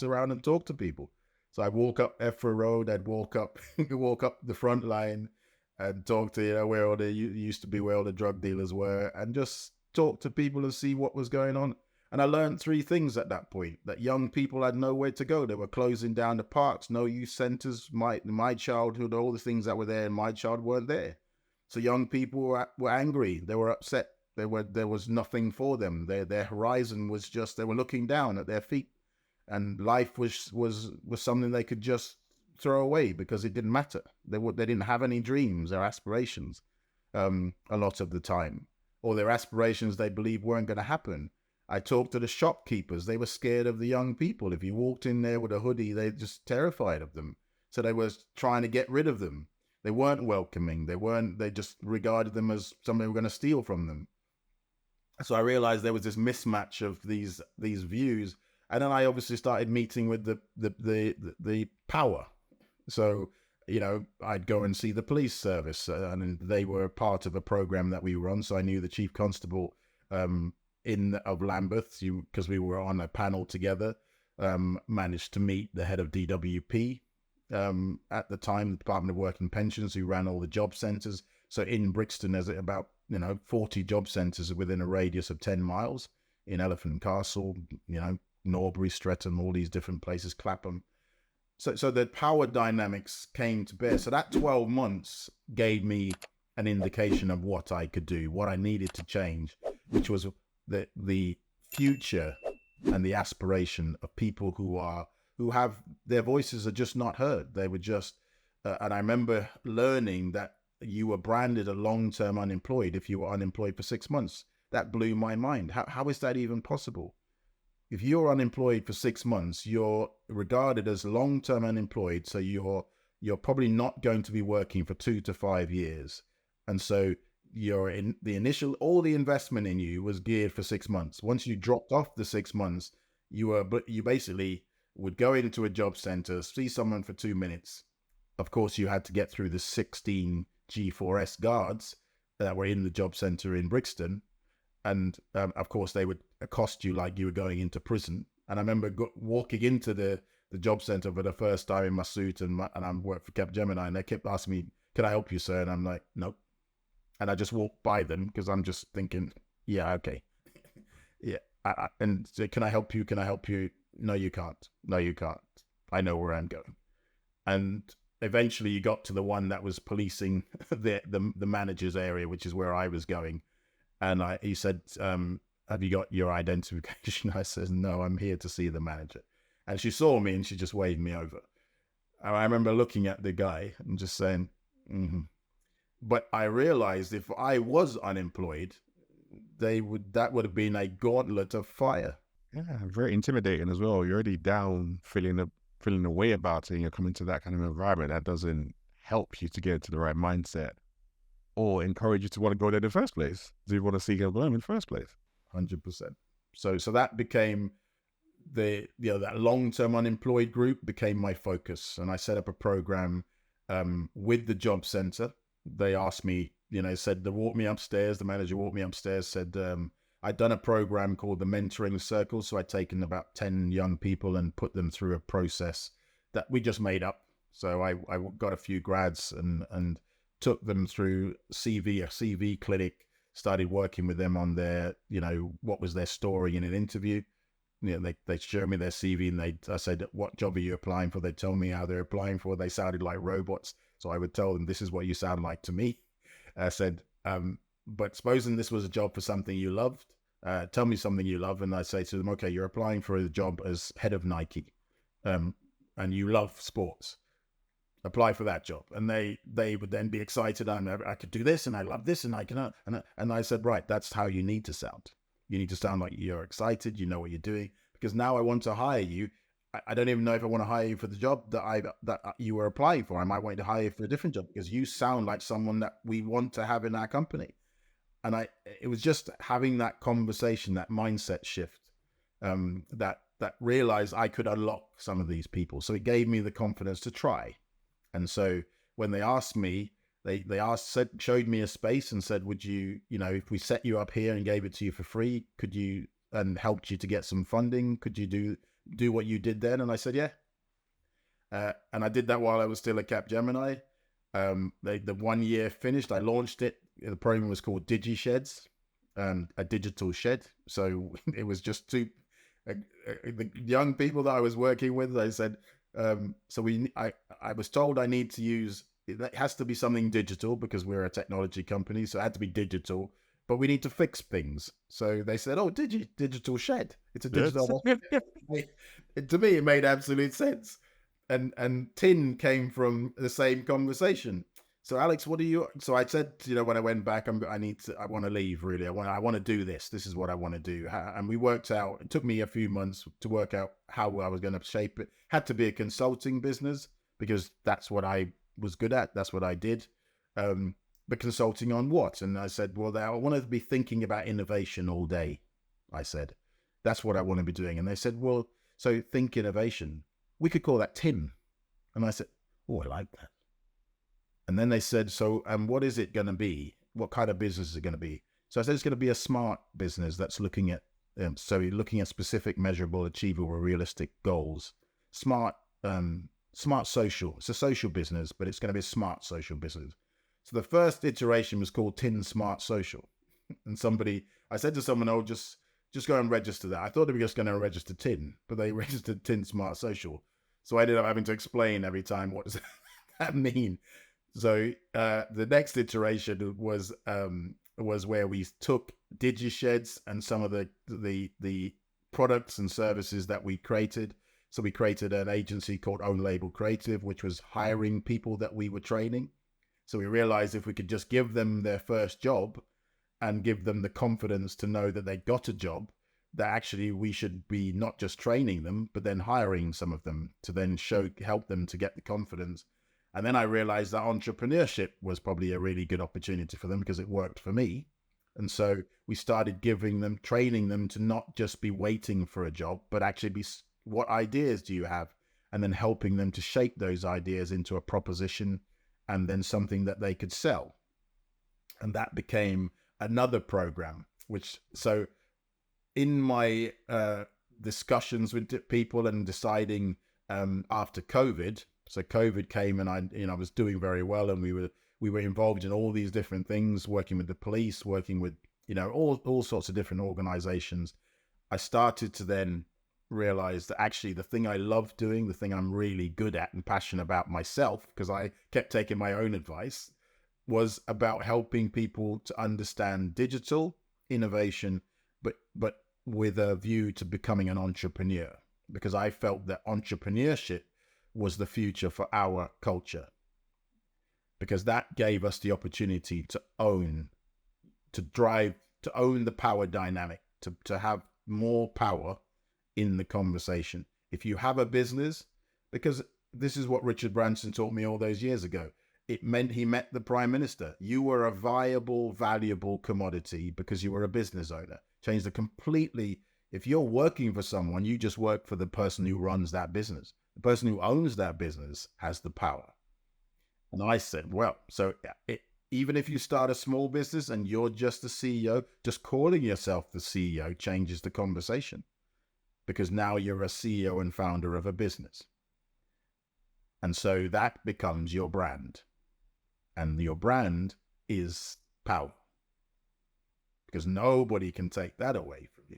around and talked to people. So I'd walk up Effra Road, I'd walk up the front line and talk to, where all the drug dealers were, and just talk to people and see what was going on. And I learned three things at that point: that young people had nowhere to go. They were closing down the parks, no youth centers. My childhood, all the things that were there in my childhood weren't there. So young people were angry. They were upset. There was nothing for them. Their horizon was just, they were looking down at their feet, and life was something they could just throw away because it didn't matter. They didn't have any dreams or aspirations, a lot of the time, or their aspirations they believed weren't going to happen. I talked to the shopkeepers. They were scared of the young people. If you walked in there with a hoodie, they just terrified of them. So they were trying to get rid of them. They weren't welcoming. They just regarded them as somebody who were going to steal from them. So I realized there was this mismatch of these views. And then I obviously started meeting with the power. So, I'd go and see the police service, and they were part of a program that we were on. So I knew the chief constable, of Lambeth, because we were on a panel together. Managed to meet the head of DWP at the time, the Department of Work and Pensions, who ran all the job centres. So in Brixton, there's about 40 job centres within a radius of 10 miles in Elephant and Castle, Norbury, Streatham, all these different places, Clapham. So the power dynamics came to bear. So that 12 months gave me an indication of what I could do, what I needed to change, which was the future and the aspiration of people who have their voices are just not heard. They were just, and I remember learning that you were branded a long-term unemployed if you were unemployed for 6 months. That blew my mind. How is that even possible? If you're unemployed for 6 months, you're regarded as long-term unemployed. So you're probably not going to be working for 2 to 5 years. And so all the investment in you was geared for 6 months. Once you dropped off the 6 months, you basically would go into a job center, see someone for 2 minutes. Of course, you had to get through the 16 G4S guards that were in the job center in Brixton. And of course, they would accost you like you were going into prison. And I remember walking into the job center for the first time in my suit, and I worked for Capgemini, and they kept asking me, "Can I help you, sir?" And I'm like, "Nope." And I just walked by them because I'm just thinking, yeah, okay. Yeah. And say, "Can I help you? Can I help you?" "No, you can't. No, you can't. I know where I'm going." And eventually you got to the one that was policing the manager's area, which is where I was going. And he said, "Have you got your identification?" I said, "No, I'm here to see the manager." And she saw me and she just waved me over. And I remember looking at the guy and just saying, mm-hmm. But I realized if I was unemployed, that would have been a gauntlet of fire. Yeah, very intimidating as well. You're already down, feeling a way about it, and you're coming to that kind of environment that doesn't help you to get into the right mindset or encourage you to want to go there in the first place. Do you want to seek employment in the first place? 100%. So that became that long-term unemployed group became my focus, and I set up a program with the job center. They asked me, said they walked me upstairs. The manager walked me upstairs, said I'd done a program called the Mentoring Circle. So I'd taken about 10 young people and put them through a process that we just made up. So I got a few grads and took them through a CV clinic, started working with them on their, what was their story in an interview. They showed me their CV and I said, what job are you applying for? They told me how they're applying for. They sounded like robots. So I would tell them, this is what you sound like to me. I said, but supposing this was a job for something you loved, tell me something you love. And I say to them, okay, you're applying for a job as head of Nike, and you love sports. Apply for that job. And they would then be excited. I could do this and I love this and I can, and I said, right, that's how you need to sound. You need to sound like you're excited. You know what you're doing, because now I want to hire you. I don't even know if I want to hire you for the job that you were applying for. I might want to hire you for a different job because you sound like someone that we want to have in our company. And it was just having that conversation, that mindset shift, that realized I could unlock some of these people. So it gave me the confidence to try. And so when they asked me, showed me a space and said, would you, if we set you up here and gave it to you for free, could you, and helped you to get some funding, could you do what you did then? And I said, yeah. And I did that while I was still at Capgemini. The 1 year finished, I launched it. The program was called DigiSheds, a digital shed. So it was just the young people that I was working with. They said, I was told I need to use, it has to be something digital because we're a technology company. So it had to be digital, but we need to fix things. So they said, oh, digital shed. It's a digital. To me, it made absolute sense. And tin came from the same conversation. So Alex, what do you? So I said, when I went back, I want to leave. Really, I want to do this. This is what I want to do. And we worked out. It took me a few months to work out how I was going to shape it. Had to be a consulting business because that's what I was good at. That's what I did. But consulting on what? And I said, well, I want to be thinking about innovation all day. I said, that's what I want to be doing. And they said, well, so think innovation. We could call that tin. And I said, oh, I like that. And then they said, so, what is it going to be? What kind of business is it going to be? So I said, it's going to be a smart business that's looking at, so you're looking at specific, measurable, achievable, realistic goals. Smart social. It's a social business, but it's going to be a smart social business. So the first iteration was called Tin Smart Social. And I said to someone, oh, just go and register that. I thought they were just going to register Tin, but they registered Tin Smart Social. So I ended up having to explain every time, what does that mean? So the next iteration was where we took DigiSheds and some of the products and services that we created. So we created an agency called Own Label Creative, which was hiring people that we were training. So we realized if we could just give them their first job and give them the confidence to know that they got a job, that actually we should be not just training them, but then hiring some of them to then help them to get the confidence. And then I realized that entrepreneurship was probably a really good opportunity for them because it worked for me. And so we started training them to not just be waiting for a job, but actually be, what ideas do you have? And then helping them to shape those ideas into a proposition and then something that they could sell. And that became another program, so in my discussions with people and deciding after COVID, so COVID came and I was doing very well, and we were involved in all these different things, working with the police, working with all sorts of different organizations. I started to then realize that actually the thing I love doing, the thing I'm really good at and passionate about myself, because I kept taking my own advice, was about helping people to understand digital innovation, but with a view to becoming an entrepreneur, because I felt that entrepreneurship was the future for our culture, because that gave us the opportunity to own the power dynamic, to have more power in the conversation. If you have a business, because this is what Richard Branson taught me all those years ago. It meant he met the prime minister. You were a viable, valuable commodity because you were a business owner. Changed the completely. If you're working for someone, you just work for the person who runs that business. The person who owns that business has the power. And I said, well, so even if you start a small business and you're just the CEO, just calling yourself the CEO changes the conversation, because now you're a CEO and founder of a business. And so that becomes your brand. And your brand is power, because nobody can take that away from you.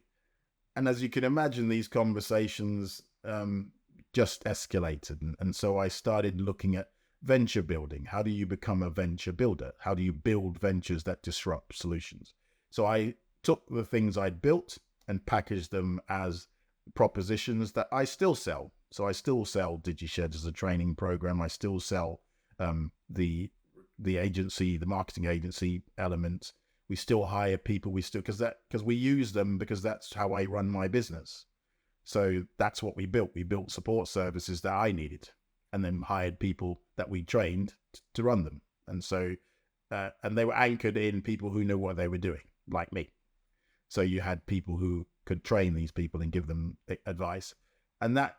And as you can imagine, these conversations just escalated. And so I started looking at venture building. How do you become a venture builder? How do you build ventures that disrupt solutions? So I took the things I'd built and packaged them as propositions that I still sell. So I still sell DigiShed as a training program. I still sell the agency, the marketing agency element. We still hire people. We still, because we use them, because that's how I run my business. So that's what we built. We built support services that I needed, and then hired people that we trained to run them. And so, and they were anchored in people who knew what they were doing, like me. So you had people who could train these people and give them advice. And that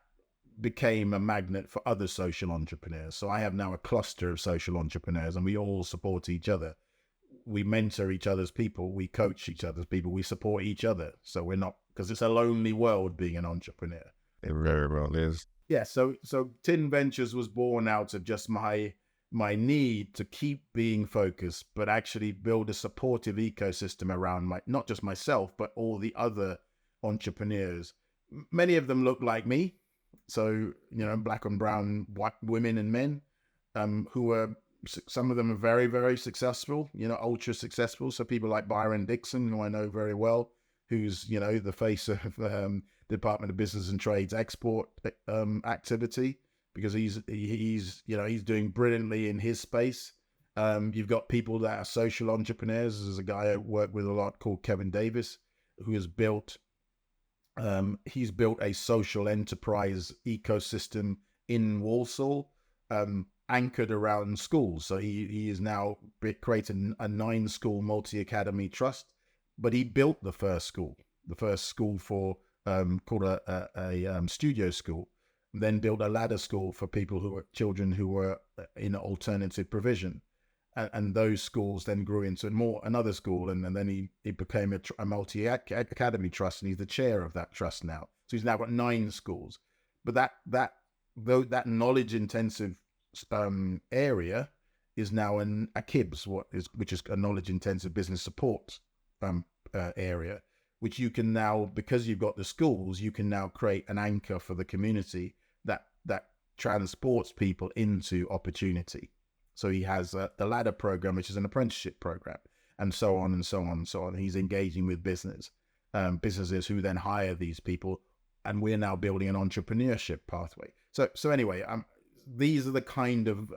became a magnet for other social entrepreneurs. So I have now a cluster of social entrepreneurs, and we all support each other. We mentor each other's people, we coach each other's people, we support each other. So we're not, because it's a lonely world being an entrepreneur. It very well is. Yeah, so Tin Ventures was born out of just my need to keep being focused, but actually build a supportive ecosystem around not just myself, but all the other entrepreneurs. Many of them look like me. So, black and brown, white women and men, who are, some of them are very, very successful, ultra successful. So people like Byron Dixon, who I know very well, who's, the face of Department of Business and Trade's export activity, because he's doing brilliantly in his space. You've got people that are social entrepreneurs. There's a guy I work with a lot called Kevin Davis, who has built he's built a social enterprise ecosystem in Walsall, anchored around schools. So he is now created a 9-school multi-academy trust, but he built the first school for called a studio school, then built a ladder school for children who were in alternative provision. And those schools then grew into another school, and then he became a multi-academy trust, and he's the chair of that trust now. So he's now got 9 schools. But that knowledge-intensive area is now a KIBS, which is a knowledge-intensive business support area, which you can now, because you've got the schools, you can now create an anchor for the community that transports people into opportunity. So he has the ladder program, which is an apprenticeship program, and so on and so on and so on. He's engaging with businesses who then hire these people, and we're now building an entrepreneurship pathway. So anyway, these are the kind of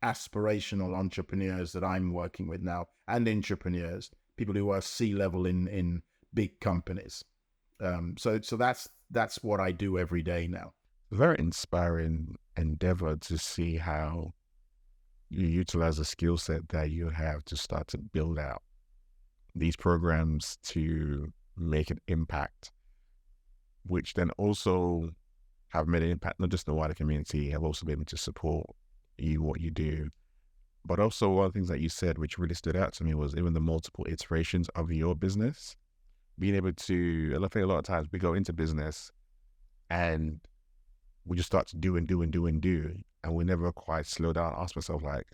aspirational entrepreneurs that I'm working with now, and intrapreneurs, people who are C-level in big companies. So that's what I do every day now. Very inspiring endeavor to see how you utilize a skill set that you have to start to build out these programs to make an impact, which then also have made an impact, not just in the wider community, have also been able to support you, what you do. But also one of the things that you said, which really stood out to me, was even the multiple iterations of your business, being able to, I think a lot of times we go into business and we just start to do and do and do and do, and we never quite slow down, ask myself, like,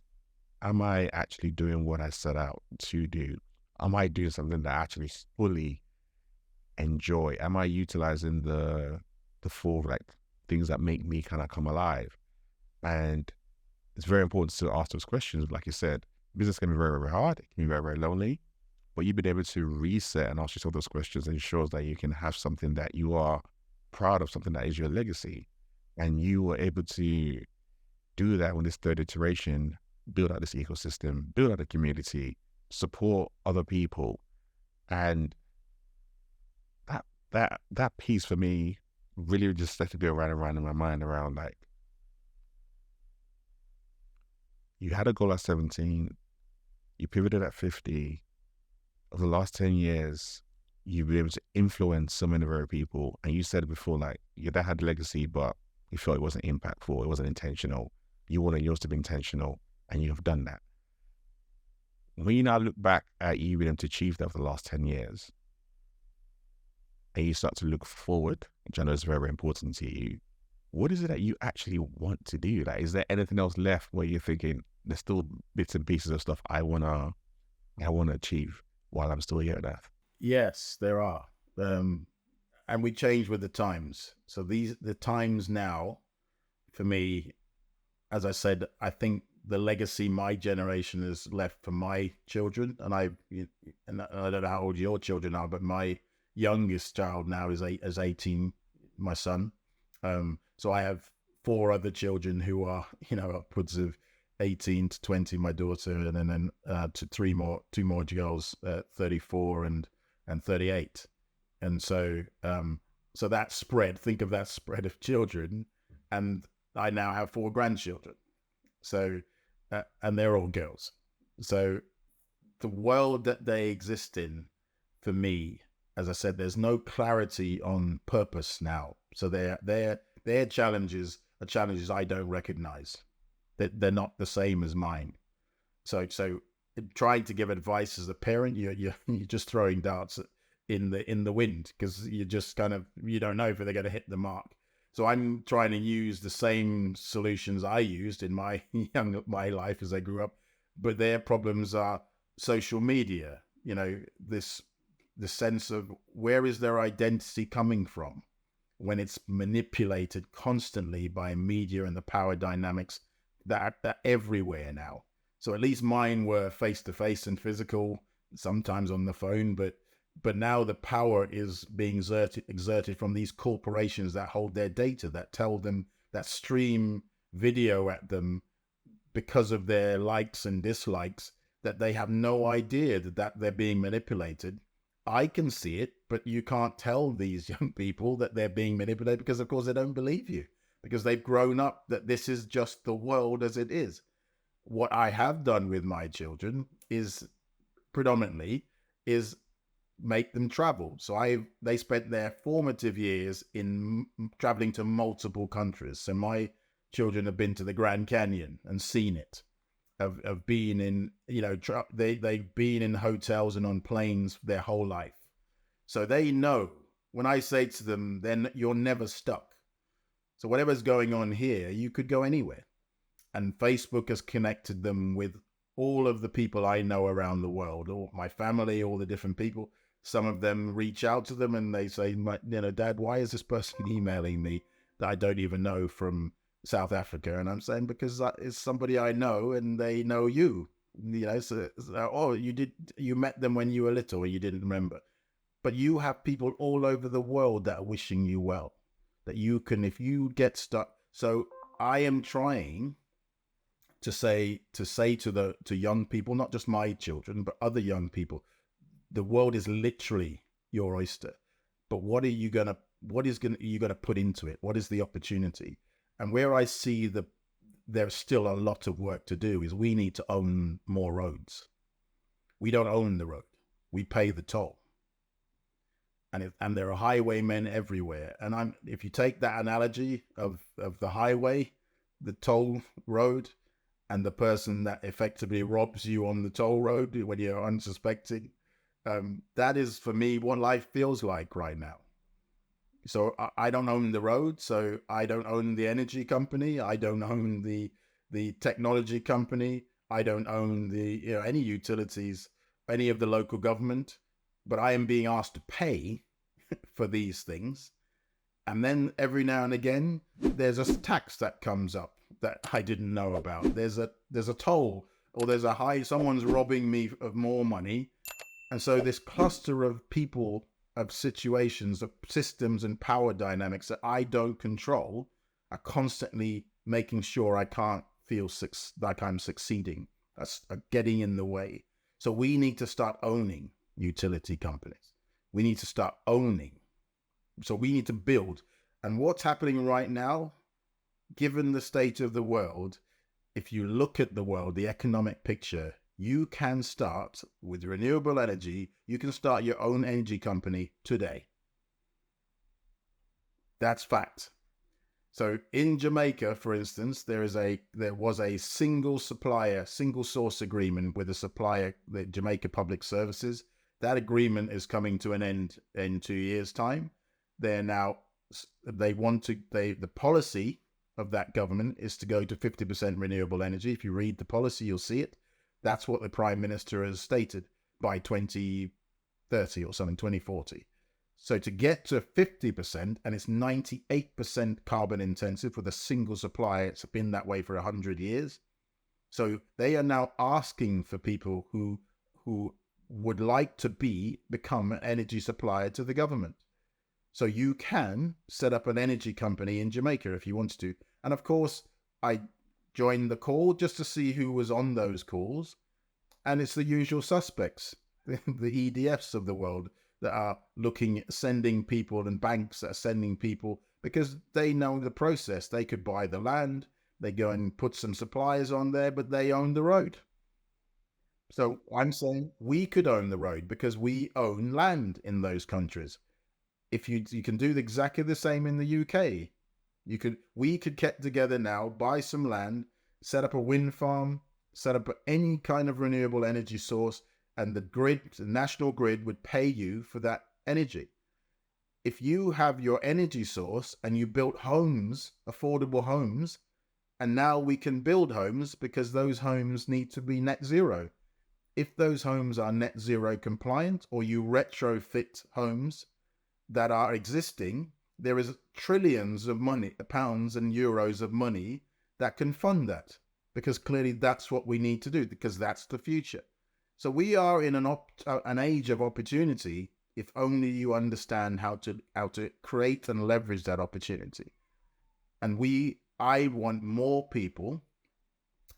am I actually doing what I set out to do? Am I doing something that I actually fully enjoy? Am I utilizing the full, like, things that make me kind of come alive? And it's very important to ask those questions. Like you said, business can be very, very hard. It can be very, very lonely. But you've been able to reset and ask yourself those questions ensures that you can have something that you are proud of, something that is your legacy. And you were able to do that with this third iteration, build out this ecosystem, build out a community, support other people. And that piece for me really just started to go around in my mind around, like, you had a goal at 17, you pivoted at 50. Over the last 10 years, you've been able to influence so many very people. And you said before, like, your dad had legacy, but you felt it wasn't impactful, it wasn't intentional. You wanted yours to be intentional, and you have done that. When you now look back at you being able to achieve that for the last 10 years, and you start to look forward, which I know is very, very important to you, what is it that you actually want to do? Like, is there anything else left where you're thinking there's still bits and pieces of stuff I wanna achieve while I'm still here on Earth? Yes, there are. And we change with the times. So the times now, for me, as I said, I think the legacy my generation has left for my children, and I don't know how old your children are, but my youngest child now is 18, my son. So I have four other children who are, upwards of 18 to 20, my daughter, and then to two more girls, 34 and 38. And so that spread, think of that spread of children, and I now have four grandchildren. So, and they're all girls. So the world that they exist in, for me, as I said, there's no clarity on purpose now. So their challenges are challenges I don't recognize. They're not the same as mine. So trying to give advice as a parent, you're just throwing darts in the wind, because you just you don't know if they're going to hit the mark. So I'm trying to use the same solutions I used in my my life as I grew up, but their problems are social media. The sense of where is their identity coming from when it's manipulated constantly by media and the power dynamics that are everywhere now. So at least mine were face to face and physical, sometimes on the phone, but now the power is being exerted from these corporations that hold their data, that tell them, that stream video at them because of their likes and dislikes, that they have no idea that they're being manipulated. I can see it, but you can't tell these young people that they're being manipulated, because of course they don't believe you, because they've grown up that this is just the world as it is. What I have done with my children is predominantly is make them travel. So they spent their formative years in traveling to multiple countries. So my children have been to the Grand Canyon and seen it. Have been in, they've been in hotels and on planes their whole life. So they know when I say to them, then you're never stuck. So whatever's going on here, you could go anywhere. And Facebook has connected them with all of the people I know around the world, or my family, all the different people. Some of them reach out to them and they say, Dad, why is this person emailing me that I don't even know from South Africa? And I'm saying, because that is somebody I know and they know you. Oh, you met them when you were little and you didn't remember. But you have people all over the world that are wishing you well, that you can, if you get stuck. So I am trying to say to young people, not just my children, but other young people, the world is literally your oyster. But what is you gonna put into it? What is the opportunity? And where I see there's still a lot of work to do is we need to own more roads. We don't own the road. We pay the toll. And there are highwaymen everywhere. And if you take that analogy of the highway, the toll road, and the person that effectively robs you on the toll road when you're unsuspecting, that is for me what life feels like right now. So I don't own the road, so I don't own the energy company, I don't own the technology company, I don't own any utilities, any of the local government, but I am being asked to pay for these things. And then every now and again, there's a tax that comes up that I didn't know about. There's a toll, or someone's robbing me of more money. And so this cluster of people, of situations, of systems and power dynamics that I don't control are constantly making sure I can't feel like I'm succeeding. That's getting in the way. So we need to start owning utility companies. We need to start owning. So we need to build. And what's happening right now, given the state of the world, if you look at the world, the economic picture, you can start with renewable energy. You can start your own energy company today. That's fact. So in Jamaica, for instance, there was a single source agreement with a supplier, the Jamaica Public Services. That agreement is coming to an end in 2 years' time. They're now The policy of that government is to go to 50% renewable energy. If you read the policy, you'll see it. That's what the Prime Minister has stated by 2030 or something, 2040. So to get to 50%, and it's 98% carbon intensive with a single supplier, it's been that way for 100 years. So they are now asking for people who would like to become an energy supplier to the government. So you can set up an energy company in Jamaica if you wanted to. And of course, I joined the call just to see who was on those calls. And it's the usual suspects, the EDFs of the world that are sending people, and banks that are sending people because they know the process. They could buy the land, they go and put some suppliers on there, but they own the road. So I'm saying we could own the road because we own land in those countries. If you can do exactly the same in the UK, we could get together now, buy some land, set up a wind farm, set up any kind of renewable energy source, and the national grid would pay you for that energy. If you have your energy source and you built homes, affordable homes, and now we can build homes because those homes need to be net zero. If those homes are net zero compliant, or you retrofit homes that are existing, there is trillions of money, pounds and euros of money that can fund that, because clearly that's what we need to do, because that's the future. So we are in an age of opportunity if only you understand how to create and leverage that opportunity. And I want more people,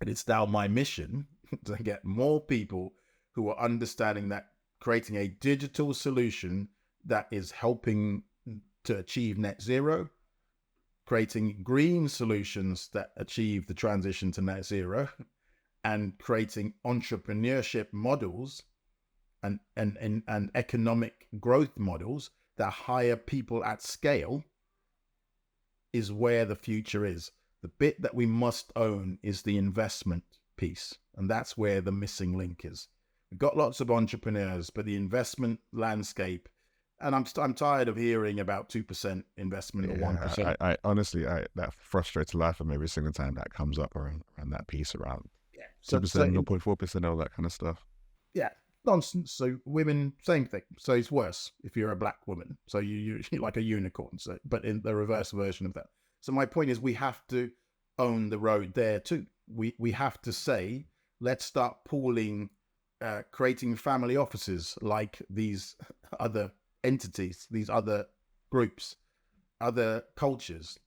and it's now my mission to get more people who are understanding that creating a digital solution that is helping to achieve net zero, creating green solutions that achieve the transition to net zero, and creating entrepreneurship models and economic growth models that hire people at scale is where the future is. The bit that we must own is the investment piece, and that's where the missing link is. We've got lots of entrepreneurs, but the investment landscape, and I'm tired of hearing about 2% investment or 1%. I honestly, that frustrates the life of me every single time that comes up around that piece around 2%, 0.4%, all that kind of stuff. Yeah, nonsense. So women, same thing. So it's worse if you're a black woman. So you're like a unicorn. So, but in the reverse version of that. So my point is, we have to own the road there too. We have to say, let's start pooling, creating family offices like these other entities, these other groups, other cultures.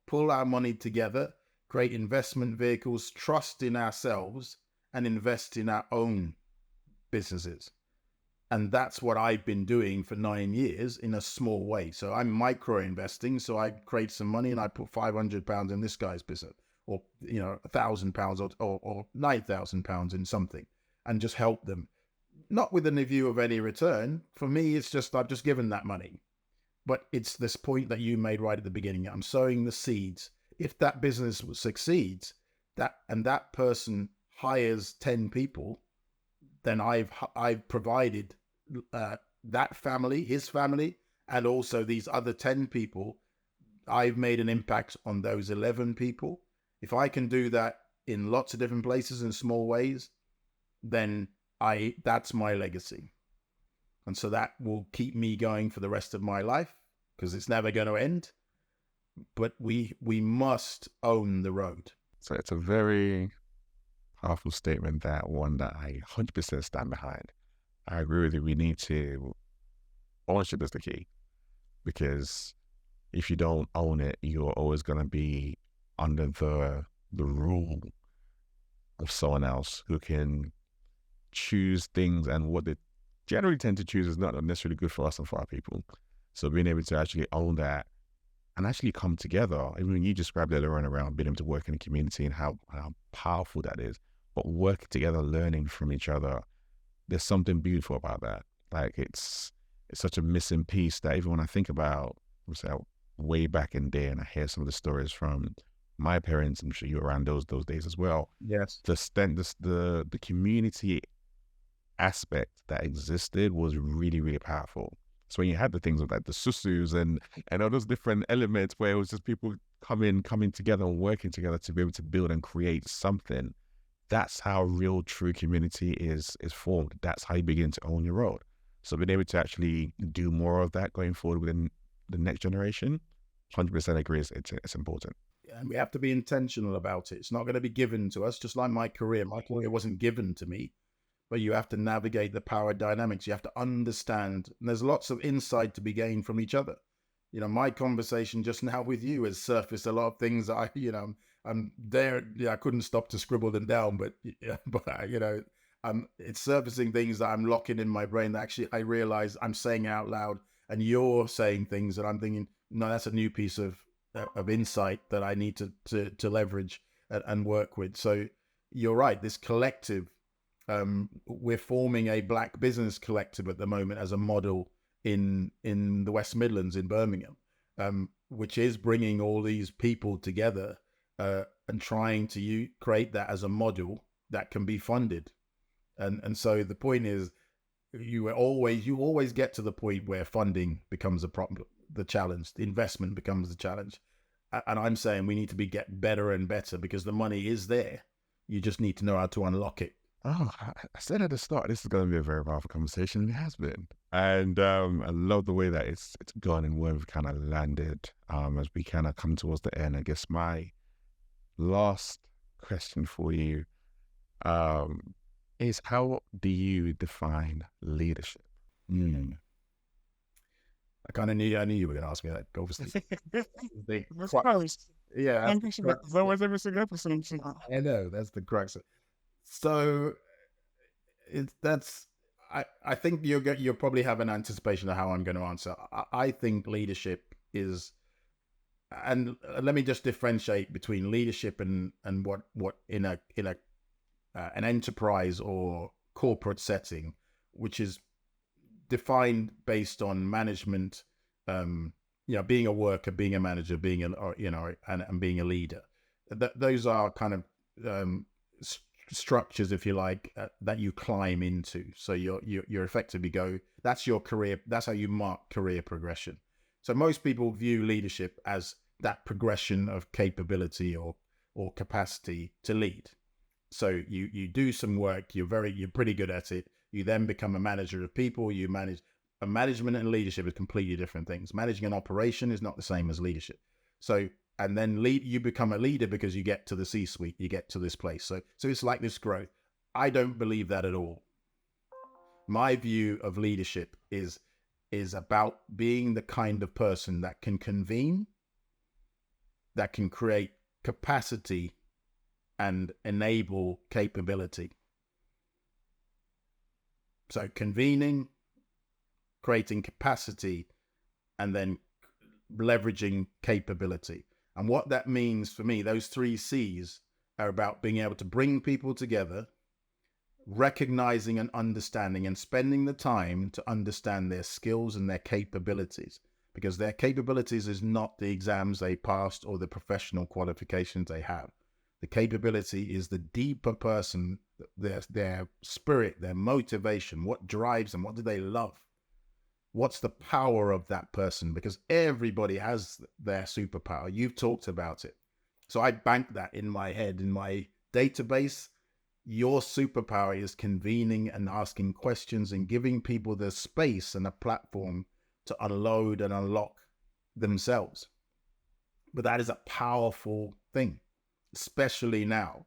Pull our money together, create investment vehicles, trust in ourselves, and invest in our own businesses. And that's what I've been doing for 9 years in a small way. So I'm micro investing. So I create some money and I put £500 in this guy's business, or £1,000 or £9,000 in something, and just help them. Not with any view of any return. For me, it's just I've just given that money. But it's this point that you made right at the beginning. I'm sowing the seeds. If that business succeeds, that person hires 10 people, then I've provided that family, his family, and also these other 10 people. I've made an impact on those 11 people. If I can do that in lots of different places in small ways, then that's my legacy. And so that will keep me going for the rest of my life, because it's never going to end. But we must own the road. So it's a very powerful statement, that one that I 100% stand behind. I agree with you. We need to, ownership is the key, because if you don't own it, you're always going to be under the rule of someone else who can choose things, and what they generally tend to choose is not necessarily good for us and for our people. So being able to actually own that and actually come together, even when you described earlier on around being able to work in a community and how powerful that is, but working together, learning from each other, there's something beautiful about that. Like it's such a missing piece that even when I think about, way back in the day, and I hear some of the stories from my parents, I'm sure you were around those days as well. Yes. The community aspect that existed was really, really powerful. So when you had the things like the susus and all those different elements where it was just people coming together and working together to be able to build and create something, that's how real true community is formed. That's how you begin to own your road. So being able to actually do more of that going forward within the next generation, 100% agree, it's important. And we have to be intentional about it. It's not going to be given to us, just like my career. My career wasn't given to me, but you have to navigate the power dynamics. You have to understand, and there's lots of insight to be gained from each other. You know, my conversation just now with you has surfaced a lot of things that I'm there. Yeah, I couldn't stop to scribble them down, but it's surfacing things that I'm locking in my brain that actually I realize I'm saying out loud, and you're saying things that I'm thinking, no, that's a new piece of insight that I need to leverage and work with. So you're right. This collective, we're forming a Black business collective at the moment as a model in the West Midlands in Birmingham, which is bringing all these people together and trying to create that as a model that can be funded. And so the point is, you always get to the point where funding becomes a problem, the challenge, the investment becomes the challenge. And I'm saying we need to get better and better because the money is there. You just need to know how to unlock it. Oh, I said at the start, this is going to be a very powerful conversation, and it has been. And I love the way that it's gone and where we've kind of landed as we kind of come towards the end. I guess my last question for you is, how do you define leadership? I knew you were going to ask me that, obviously. Yeah, Every single episode. I know, that's the crux. So I think you'll probably have an anticipation of how I'm going to answer. I think leadership is, and let me just differentiate between leadership and what in an enterprise or corporate setting, which is defined based on management, being a worker, being a manager, and being a leader. Those are kind of structures, if you like, that you climb into. So you're effectively that's your career. That's how you mark career progression. So most people view leadership as that progression of capability or capacity to lead. So you do some work, you're pretty good at it. You then become a manager of people. You manage. Management and leadership is completely different things. Managing an operation is not the same as leadership. So, and then you become a leader because you get to the C-suite, you get to this place. So it's like this growth. I don't believe that at all. My view of leadership is about being the kind of person that can convene, that can create capacity and enable capability. So convening, creating capacity, and then leveraging capability. And what that means for me, those 3 C's are about being able to bring people together, recognizing and understanding and spending the time to understand their skills and their capabilities, because their capabilities is not the exams they passed or the professional qualifications they have. The capability is the deeper person, their spirit, their motivation, what drives them, what do they love? What's the power of that person? Because everybody has their superpower. You've talked about it. So I bank that in my head, in my database. Your superpower is convening and asking questions and giving people the space and a platform to unload and unlock themselves. But that is a powerful thing, especially now.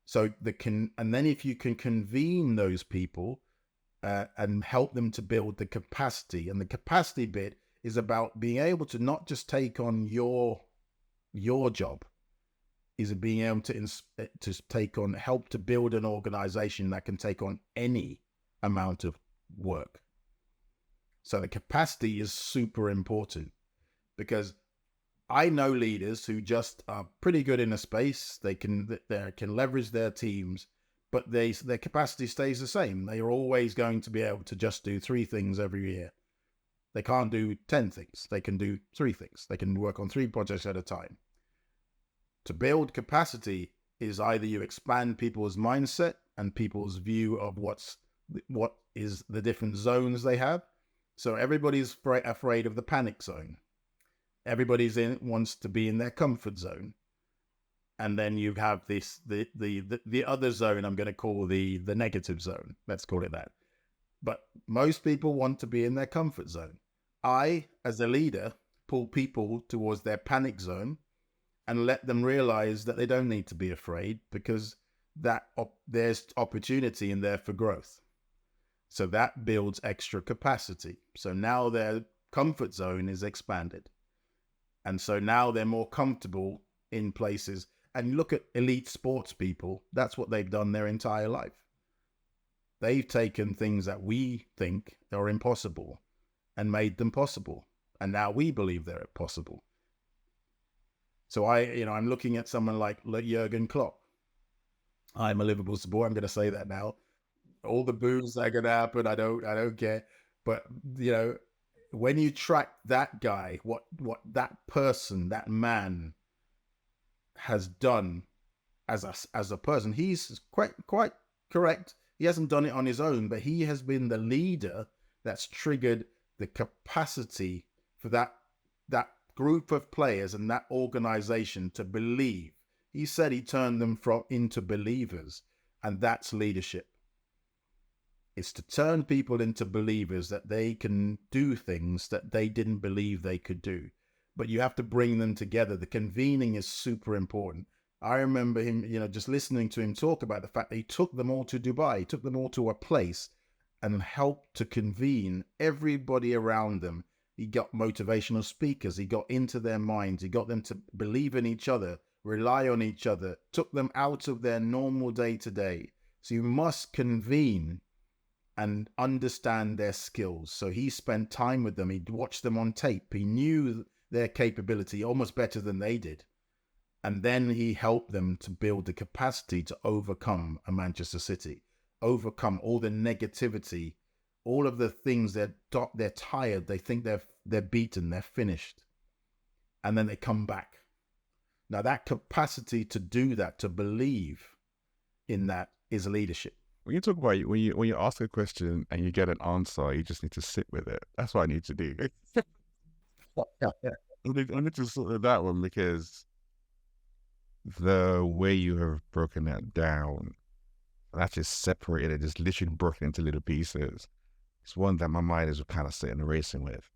So and then if you can convene those people and help them to build the capacity, and the capacity bit is about being able to not just take on your job, is being able to take on, help to build an organization that can take on any amount of work. So the capacity is super important, because I know leaders who just are pretty good in a space. They can leverage their teams, but their capacity stays the same. They are always going to be able to just do 3 things every year. They can't do 10 things. They can do 3 things. They can work on 3 projects at a time. To build capacity is either you expand people's mindset and people's view of what is the different zones they have, So everybody's afraid of the panic zone. Everybody's wants to be in their comfort zone. And then you have this the other zone. I'm going to call the negative zone. Let's call it that. But most people want to be in their comfort zone. I, as a leader, pull people towards their panic zone and let them realize that they don't need to be afraid, because there's opportunity in there for growth. So that builds extra capacity. So now their comfort zone is expanded. And so now they're more comfortable in places. And look at elite sports people. That's what they've done their entire life. They've taken things that we think are impossible and made them possible. And now we believe they're possible. So I'm looking at someone like Jurgen Klopp. I'm a Liverpool supporter. I'm going to say that now. All the boos that are going to happen, I don't care. But when you track that guy, what that person, that man has done as a person, he's quite correct. He hasn't done it on his own, but he has been the leader that's triggered the capacity for that group of players and that organization to believe. He said he turned them into believers, and that's leadership. It's to turn people into believers that they can do things that they didn't believe they could do. But you have to bring them together. The convening is super important. I remember him, just listening to him talk about the fact that he took them all to Dubai, he took them all to a place and helped to convene everybody around them. He got motivational speakers. He got into their minds. He got them to believe in each other, rely on each other, took them out of their normal day-to-day. So you must convene and understand their skills. So he spent time with them. He watched them on tape. He knew their capability almost better than they did. And then he helped them to build the capacity to overcome a Manchester City, overcome all the negativity, all of the things they're tired, they think they're beaten, they're finished. And then they come back. Now that capacity to do that, to believe in that, is leadership. When you talk about when you ask a question and you get an answer, you just need to sit with it. That's what I need to do. I need to sort of that one, because the way you have broken that down, that's just separated it, just literally broken into little pieces. It's one that my mind is kind of sitting and racing with,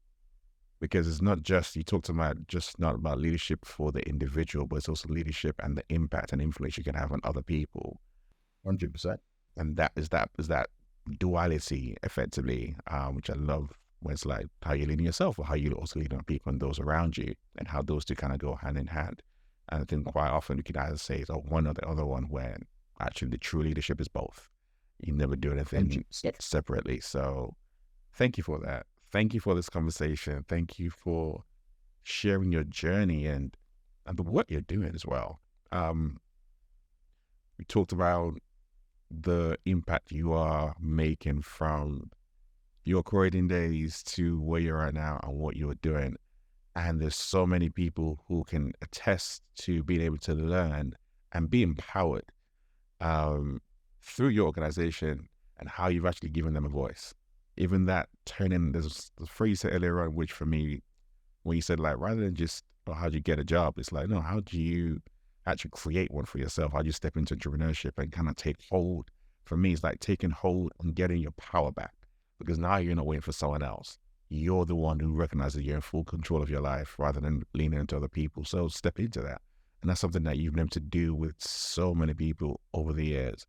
because it's not just, you talked about just not about leadership for the individual, but it's also leadership and the impact and influence you can have on other people. 100%. And that is that duality effectively, which I love, when it's like how you're leading yourself or how you also lead on people and those around you, and how those two kind of go hand in hand. And I think quite often we could either say it's one or the other one, when actually the true leadership is both. You never do anything separately. So thank you for that. Thank you for this conversation. Thank you for sharing your journey and the work you're doing as well. We talked about the impact you are making from your creating days to where you're at now and what you're doing. And there's so many people who can attest to being able to learn and be empowered through your organization and how you've actually given them a voice. Even that turning, there's the phrase you said earlier on, which for me, when you said, like, rather than just, oh, how do you get a job? It's like, no, how do you actually create one for yourself? How do you step into entrepreneurship and kind of take hold? For me, it's like taking hold and getting your power back, because now you're not waiting for someone else. You're the one who recognizes you're in full control of your life rather than leaning into other people. So step into that. And that's something that you've been able to do with so many people over the years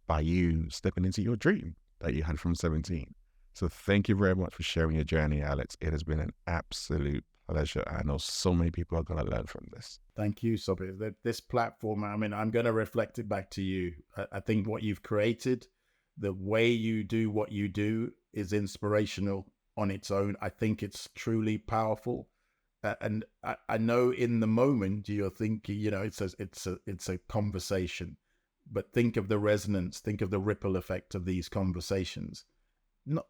by you stepping into your dream that you had from 17. So thank you very much for sharing your journey, Alex. It has been an absolute pleasure. I know so many people are going to learn from this. Thank you, Sophie. This platform, I mean, I'm going to reflect it back to you. I think what you've created, the way you do what you do, is inspirational on its own. I think it's truly powerful. And I know in the moment you're thinking, it's a conversation, but think of the resonance, think of the ripple effect of these conversations.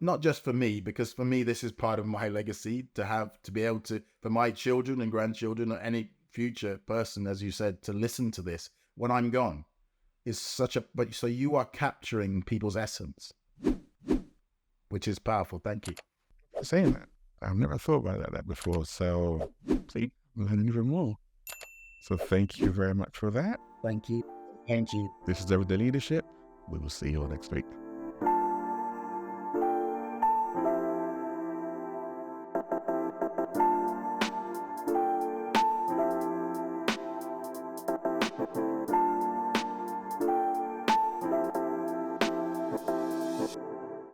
Not just for me, because for me, this is part of my legacy to be able to, for my children and grandchildren or any future person, as you said, to listen to this when I'm gone is but so you are capturing people's essence, which is powerful. Thank you. for saying that. I've never thought about that before. So, see, I'm learning even more. So thank you very much for that. Thank you. Thank you. This is Everyday Leadership. We will see you all next week.